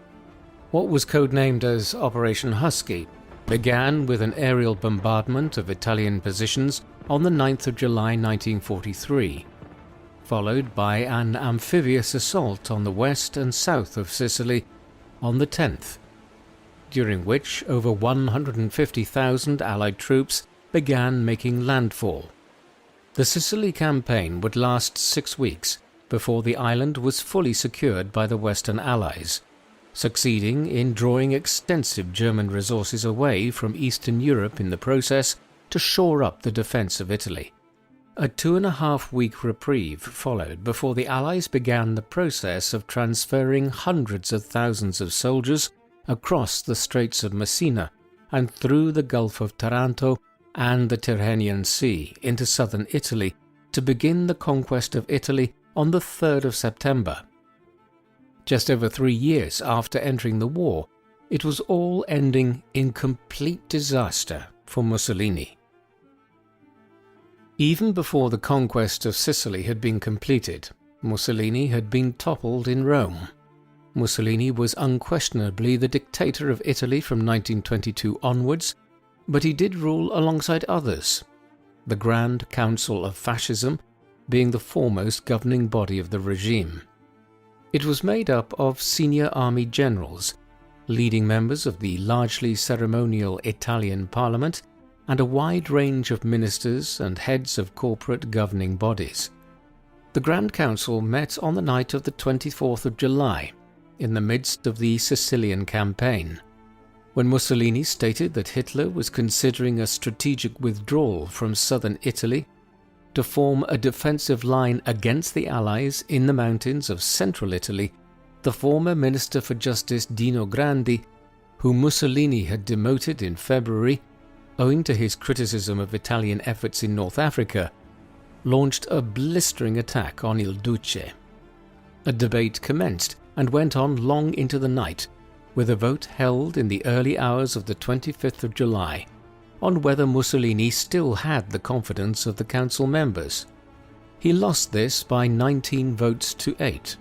What was codenamed as Operation Husky began with an aerial bombardment of Italian positions on the 9th of July 1943, followed by an amphibious assault on the west and south of Sicily on the 10th, during which over 150,000 Allied troops began making landfall. The Sicily campaign would last 6 weeks before the island was fully secured by the Western Allies, succeeding in drawing extensive German resources away from Eastern Europe in the process to shore up the defence of Italy. A 2.5-week reprieve followed before the Allies began the process of transferring hundreds of thousands of soldiers across the Straits of Messina and through the Gulf of Taranto and the Tyrrhenian Sea into southern Italy to begin the conquest of Italy on the 3rd of September. Just over 3 years after entering the war, it was all ending in complete disaster for Mussolini. Even before the conquest of Sicily had been completed, Mussolini had been toppled in Rome. Mussolini was unquestionably the dictator of Italy from 1922 onwards, but he did rule alongside others, the Grand Council of Fascism being the foremost governing body of the regime. It was made up of senior army generals, leading members of the largely ceremonial Italian parliament, and a wide range of ministers and heads of corporate governing bodies. The Grand Council met on the night of the 24th of July, in the midst of the Sicilian campaign, when Mussolini stated that Hitler was considering a strategic withdrawal from southern Italy to form a defensive line against the Allies in the mountains of central Italy. The former Minister for Justice Dino Grandi, whom Mussolini had demoted in February, owing to his criticism of Italian efforts in North Africa, launched a blistering attack on Il Duce. A debate commenced and went on long into the night, with a vote held in the early hours of the 25th of July on whether Mussolini still had the confidence of the council members. He lost this by 19 votes to 8.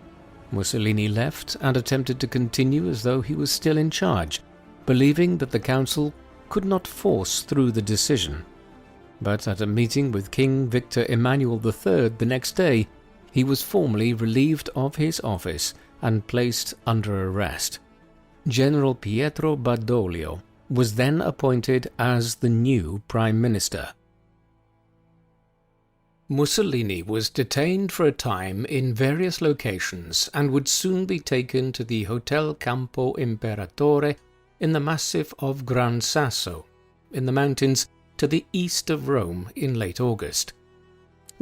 Mussolini left and attempted to continue as though he was still in charge, believing that the council could not force through the decision. But at a meeting with King Victor Emmanuel III the next day, he was formally relieved of his office and placed under arrest. General Pietro Badoglio was then appointed as the new Prime Minister. Mussolini was detained for a time in various locations and would soon be taken to the Hotel Campo Imperatore in the massif of Gran Sasso, in the mountains to the east of Rome in late August.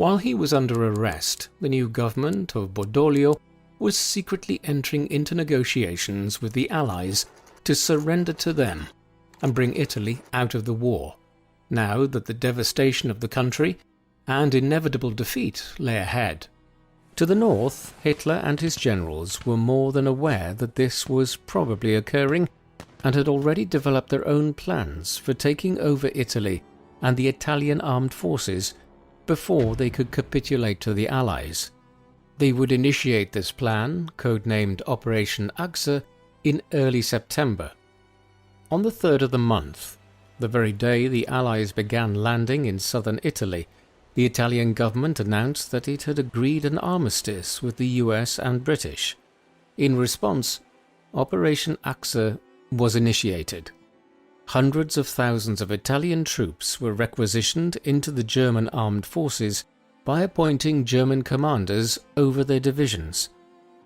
While he was under arrest, the new government of Badoglio was secretly entering into negotiations with the Allies to surrender to them and bring Italy out of the war, now that the devastation of the country and inevitable defeat lay ahead. To the north, Hitler and his generals were more than aware that this was probably occurring and had already developed their own plans for taking over Italy and the Italian armed forces before they could capitulate to the Allies. They would initiate this plan, codenamed Operation Achse, in early September. On the 3rd of the month, the very day the Allies began landing in southern Italy, the Italian government announced that it had agreed an armistice with the US and British. In response, Operation Achse was initiated. Hundreds of thousands of Italian troops were requisitioned into the German armed forces by appointing German commanders over their divisions,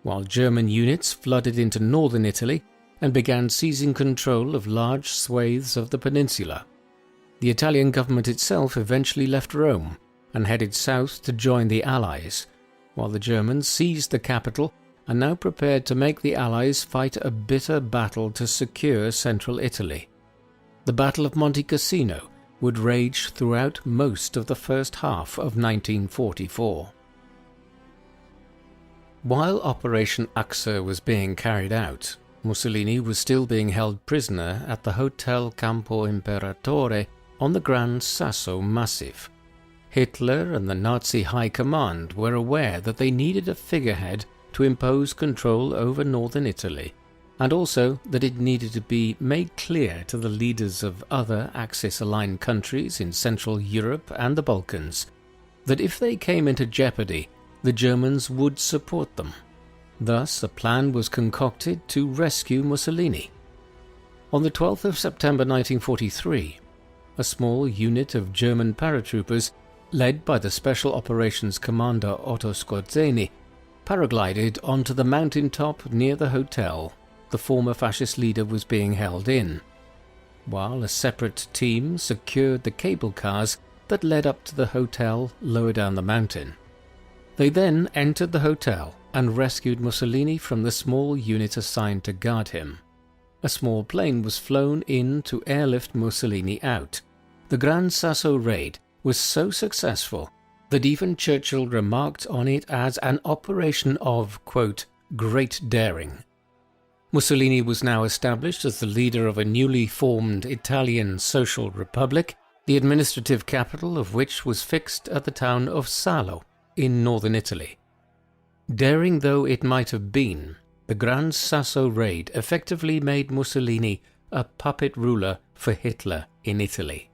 while German units flooded into northern Italy and began seizing control of large swathes of the peninsula. The Italian government itself eventually left Rome and headed south to join the Allies, while the Germans seized the capital and now prepared to make the Allies fight a bitter battle to secure central Italy. The Battle of Monte Cassino would rage throughout most of the first half of 1944. While Operation Achse was being carried out, Mussolini was still being held prisoner at the Hotel Campo Imperatore on the Gran Sasso Massif. Hitler and the Nazi High Command were aware that they needed a figurehead to impose control over northern Italy, and also that it needed to be made clear to the leaders of other Axis-aligned countries in Central Europe and the Balkans that if they came into jeopardy, the Germans would support them. Thus, a plan was concocted to rescue Mussolini. On the 12th of September 1943, a small unit of German paratroopers, led by the Special Operations Commander Otto Skorzeny, paraglided onto the mountaintop near the hotel the former fascist leader was being held in, while a separate team secured the cable cars that led up to the hotel lower down the mountain. They then entered the hotel and rescued Mussolini from the small unit assigned to guard him. A small plane was flown in to airlift Mussolini out. The Gran Sasso raid was so successful that even Churchill remarked on it as an operation of, quote, great daring. Mussolini was now established as the leader of a newly formed Italian Social Republic, the administrative capital of which was fixed at the town of Salo in northern Italy. Daring though it might have been, the Gran Sasso raid effectively made Mussolini a puppet ruler for Hitler in Italy.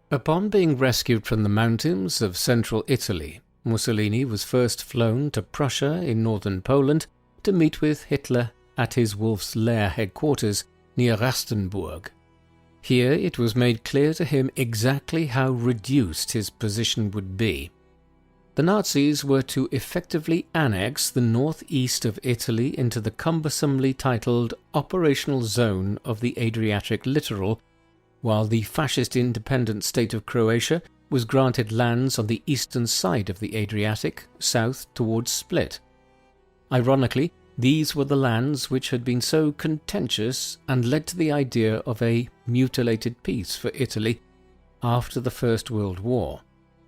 Upon being rescued from the mountains of central Italy, Mussolini was first flown to Prussia in northern Poland to meet with Hitler at his Wolf's Lair headquarters near Rastenburg. Here it was made clear to him exactly how reduced his position would be. The Nazis were to effectively annex the northeast of Italy into the cumbersomely titled Operational Zone of the Adriatic Littoral, while the fascist independent state of Croatia was granted lands on the eastern side of the Adriatic, south towards Split. Ironically, these were the lands which had been so contentious and led to the idea of a mutilated peace for Italy after the First World War,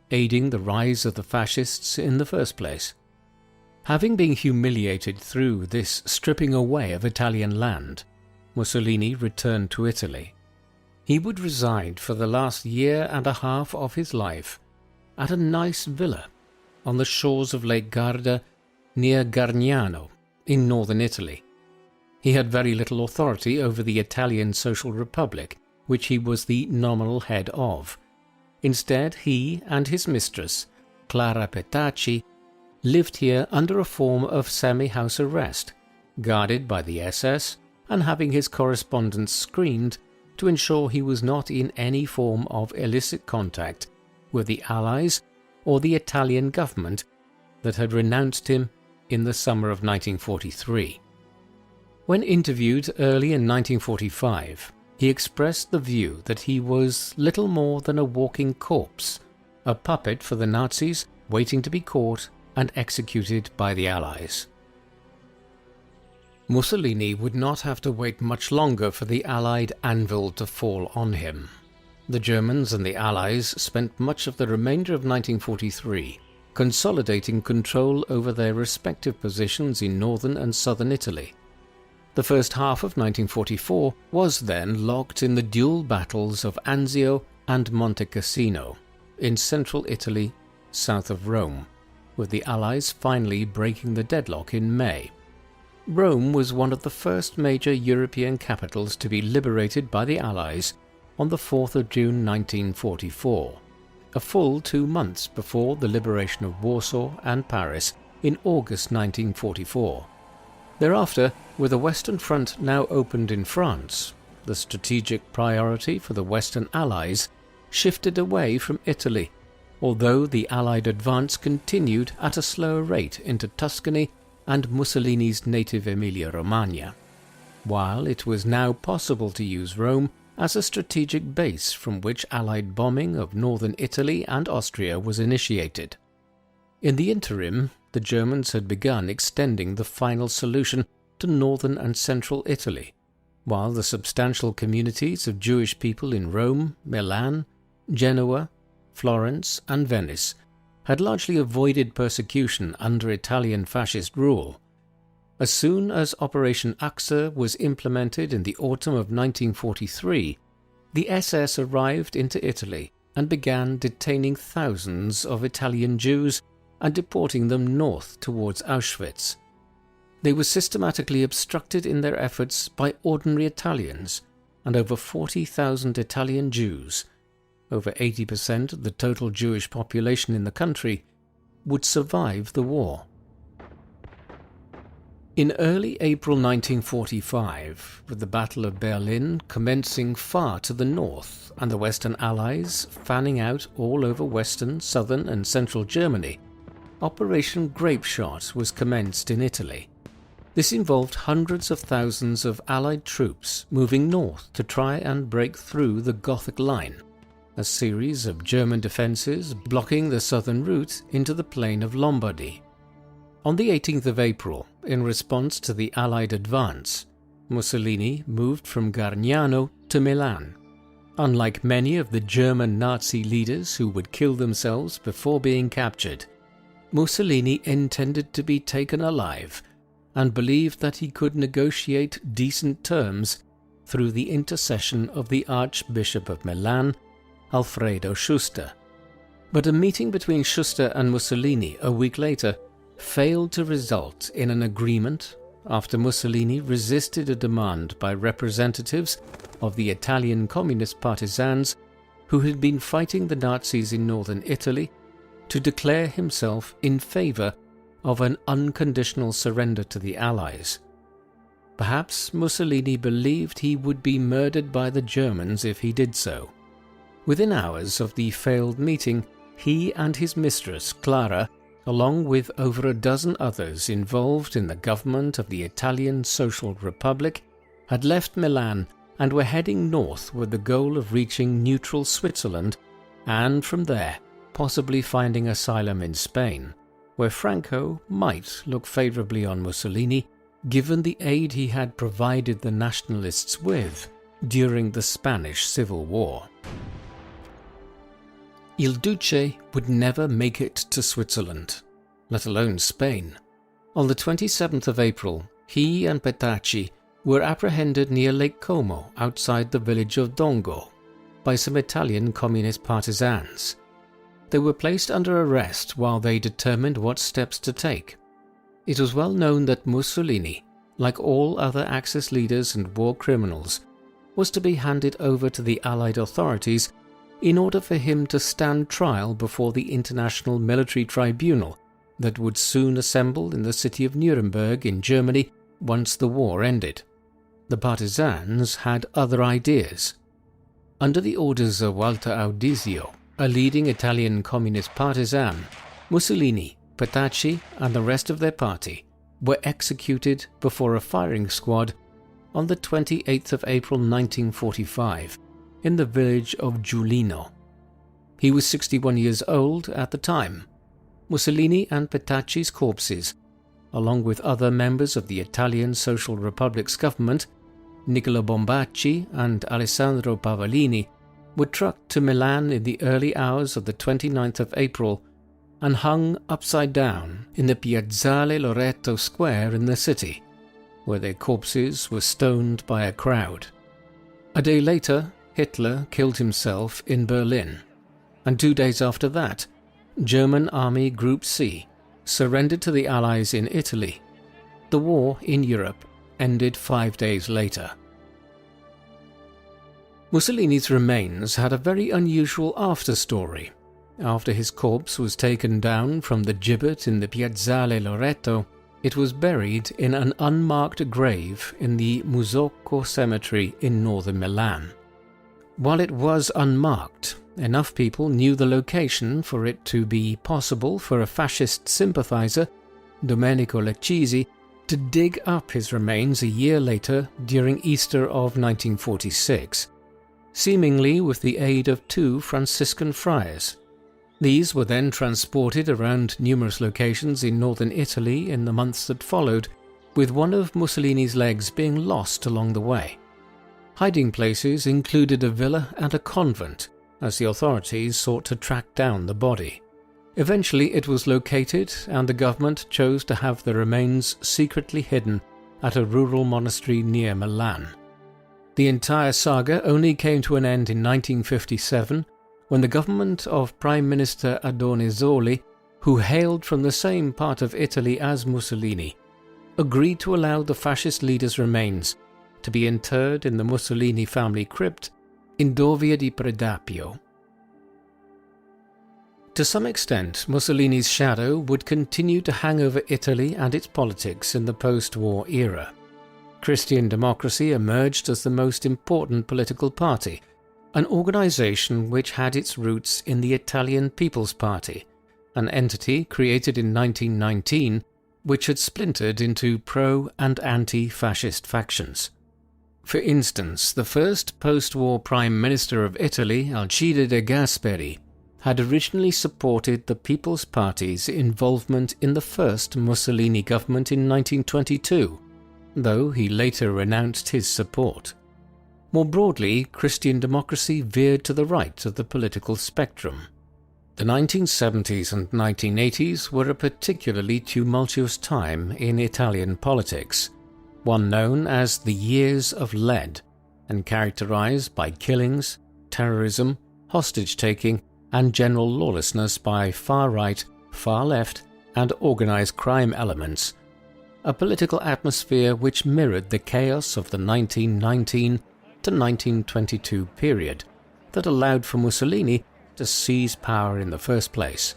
aiding the rise of the fascists in the first place. Having been humiliated through this stripping away of Italian land, Mussolini returned to Italy. He would reside for the last year and a half of his life at a nice villa on the shores of Lake Garda near Gargnano in northern Italy. He had very little authority over the Italian Social Republic, which he was the nominal head of. Instead, he and his mistress, Clara Petacci, lived here under a form of semi-house arrest, guarded by the SS and having his correspondence screened to ensure he was not in any form of illicit contact with the Allies or the Italian government that had renounced him in the summer of 1943. When interviewed early in 1945, he expressed the view that he was little more than a walking corpse, a puppet for the Nazis waiting to be caught and executed by the Allies. Mussolini would not have to wait much longer for the Allied anvil to fall on him. The Germans and the Allies spent much of the remainder of 1943 consolidating control over their respective positions in northern and southern Italy. The first half of 1944 was then locked in the dual battles of Anzio and Monte Cassino in central Italy, south of Rome, with the Allies finally breaking the deadlock in May. Rome was one of the first major European capitals to be liberated by the Allies on the 4th of June 1944, a full 2 months before the liberation of Warsaw and Paris in August 1944. Thereafter, with the Western Front now opened in France, the strategic priority for the Western Allies shifted away from Italy, although the Allied advance continued at a slower rate into Tuscany and Mussolini's native Emilia-Romagna, while it was now possible to use Rome as a strategic base from which Allied bombing of northern Italy and Austria was initiated. In the interim, the Germans had begun extending the final solution to northern and central Italy, while the substantial communities of Jewish people in Rome, Milan, Genoa, Florence, and Venice had largely avoided persecution under Italian fascist rule. As soon as Operation Achse was implemented in the autumn of 1943, the SS arrived into Italy and began detaining thousands of Italian Jews and deporting them north towards Auschwitz. They were systematically obstructed in their efforts by ordinary Italians, and over 40,000 Italian Jews, over 80% of the total Jewish population in the country, would survive the war. In early April 1945, with the Battle of Berlin commencing far to the north and the Western Allies fanning out all over western, southern and central Germany, Operation Grapeshot was commenced in Italy. This involved hundreds of thousands of Allied troops moving north to try and break through the Gothic Line, a series of German defences blocking the southern route into the plain of Lombardy. On the 18th of April, in response to the Allied advance, Mussolini moved from Gargnano to Milan. Unlike many of the German Nazi leaders who would kill themselves before being captured, Mussolini intended to be taken alive and believed that he could negotiate decent terms through the intercession of the Archbishop of Milan, Alfredo Schuster. But a meeting between Schuster and Mussolini a week later failed to result in an agreement after Mussolini resisted a demand by representatives of the Italian communist partisans who had been fighting the Nazis in northern Italy to declare himself in favour of an unconditional surrender to the Allies. Perhaps Mussolini believed he would be murdered by the Germans if he did so. Within hours of the failed meeting, he and his mistress, Clara, along with over a dozen others involved in the government of the Italian Social Republic, had left Milan and were heading north with the goal of reaching neutral Switzerland and from there possibly finding asylum in Spain, where Franco might look favourably on Mussolini given the aid he had provided the nationalists with during the Spanish Civil War. Il Duce would never make it to Switzerland, let alone Spain. On the 27th of April, he and Petacci were apprehended near Lake Como outside the village of Dongo by some Italian communist partisans. They were placed under arrest while they determined what steps to take. It was well known that Mussolini, like all other Axis leaders and war criminals, was to be handed over to the Allied authorities in order for him to stand trial before the International Military Tribunal that would soon assemble in the city of Nuremberg in Germany once the war ended. The partisans had other ideas. Under the orders of Walter Audizio, a leading Italian communist partisan, Mussolini, Petacci and the rest of their party were executed before a firing squad on the 28th of April 1945 in the village of Giulino. He was 61 years old at the time. Mussolini and Petacci's corpses, along with other members of the Italian Social Republic's government, Niccolo Bombacci and Alessandro Pavellini, were trucked to Milan in the early hours of the 29th of April and hung upside down in the Piazzale Loreto Square in the city, where their corpses were stoned by a crowd. A day later, Hitler killed himself in Berlin, and 2 days after that, German Army Group C surrendered to the Allies in Italy. The war in Europe ended 5 days later. Mussolini's remains had a very unusual after-story. After his corpse was taken down from the gibbet in the Piazzale Loreto, it was buried in an unmarked grave in the Musocco cemetery in northern Milan. While it was unmarked, enough people knew the location for it to be possible for a fascist sympathizer, Domenico Lecchisi, to dig up his remains a year later during Easter of 1946, seemingly with the aid of 2 Franciscan friars. These were then transported around numerous locations in northern Italy in the months that followed, with one of Mussolini's legs being lost along the way. Hiding places included a villa and a convent, as the authorities sought to track down the body. Eventually it was located, and the government chose to have the remains secretly hidden at a rural monastery near Milan. The entire saga only came to an end in 1957, when the government of Prime Minister Adornisoli, who hailed from the same part of Italy as Mussolini, agreed to allow the fascist leader's remains to be interred in the Mussolini family crypt in Dovia di Predapio. To some extent, Mussolini's shadow would continue to hang over Italy and its politics in the post-war era. Christian Democracy emerged as the most important political party, an organization which had its roots in the Italian People's Party, an entity created in 1919 which had splintered into pro- and anti-fascist factions. For instance, the first post-war Prime Minister of Italy, Alcide de Gasperi, had originally supported the People's Party's involvement in the first Mussolini government in 1922, though he later renounced his support. More broadly, Christian Democracy veered to the right of the political spectrum. The 1970s and 1980s were a particularly tumultuous time in Italian politics, one known as the Years of Lead, and characterized by killings, terrorism, hostage-taking, and general lawlessness by far-right, far-left, and organized crime elements, a political atmosphere which mirrored the chaos of the 1919 to 1922 period that allowed for Mussolini to seize power in the first place.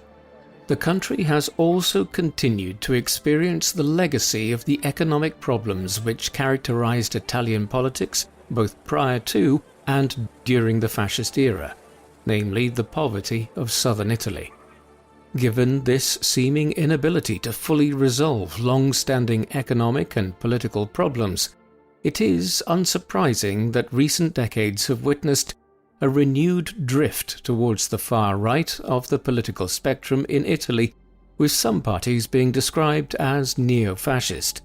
The country has also continued to experience the legacy of the economic problems which characterized Italian politics both prior to and during the fascist era, namely the poverty of southern Italy. Given this seeming inability to fully resolve long-standing economic and political problems, it is unsurprising that recent decades have witnessed a renewed drift towards the far right of the political spectrum in Italy, with some parties being described as neo-fascist.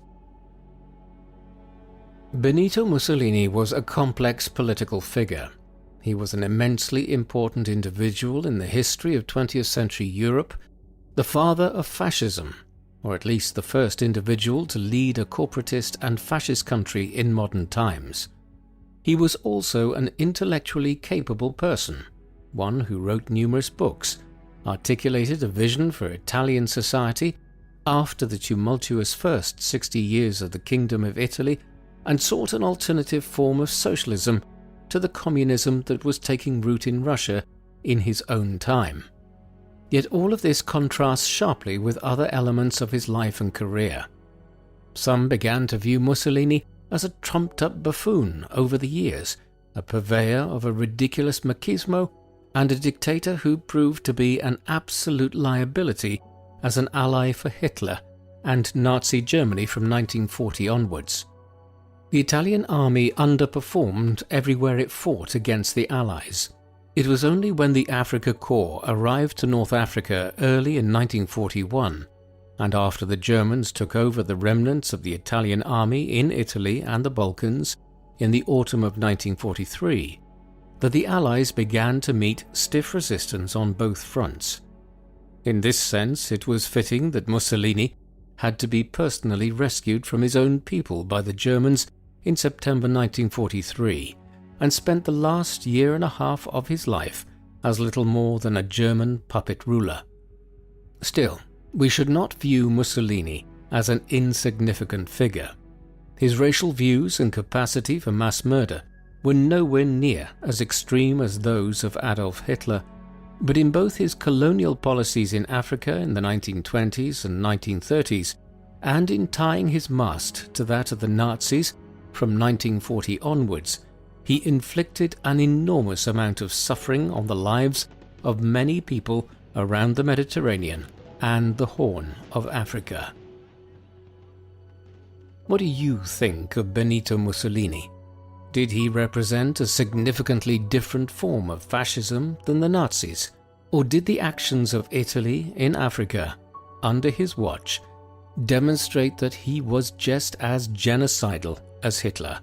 Benito Mussolini was a complex political figure. He was an immensely important individual in the history of 20th century Europe, the father of fascism, or at least the first individual to lead a corporatist and fascist country in modern times. He was also an intellectually capable person, one who wrote numerous books, articulated a vision for Italian society after the tumultuous first 60 years of the Kingdom of Italy, and sought an alternative form of socialism to the communism that was taking root in Russia in his own time. Yet all of this contrasts sharply with other elements of his life and career. Some began to view Mussolini as a trumped-up buffoon over the years, a purveyor of a ridiculous machismo, and a dictator who proved to be an absolute liability as an ally for Hitler and Nazi Germany from 1940 onwards. The Italian army underperformed everywhere it fought against the Allies. It was only when the Afrika Korps arrived to North Africa early in 1941, and after the Germans took over the remnants of the Italian army in Italy and the Balkans in the autumn of 1943, that the Allies began to meet stiff resistance on both fronts. In this sense, it was fitting that Mussolini had to be personally rescued from his own people by the Germans in September 1943, and spent the last year and a half of his life as little more than a German puppet ruler. Still, we should not view Mussolini as an insignificant figure. His racial views and capacity for mass murder were nowhere near as extreme as those of Adolf Hitler, but in both his colonial policies in Africa in the 1920s and 1930s, and in tying his mast to that of the Nazis from 1940 onwards, he inflicted an enormous amount of suffering on the lives of many people around the Mediterranean and the Horn of Africa. What do you think of Benito Mussolini? Did he represent a significantly different form of fascism than the Nazis? Or did the actions of Italy in Africa, under his watch, demonstrate that he was just as genocidal as Hitler?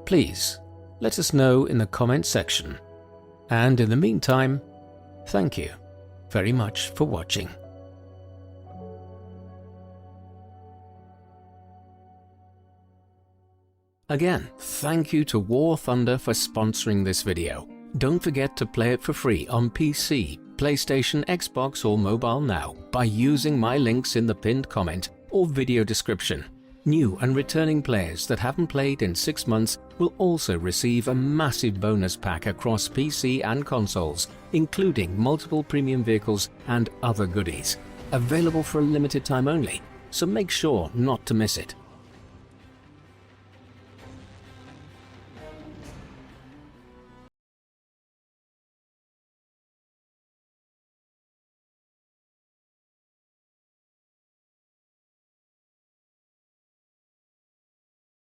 Please, let us know in the comment section. And in the meantime, thank you very much for watching. Again, thank you to War Thunder for sponsoring this video. Don't forget to play it for free on PC, PlayStation, Xbox or mobile now by using my links in the pinned comment or video description. New and returning players that haven't played in 6 months will also receive a massive bonus pack across PC and consoles, including multiple premium vehicles and other goodies. Available for a limited time only, so make sure not to miss it.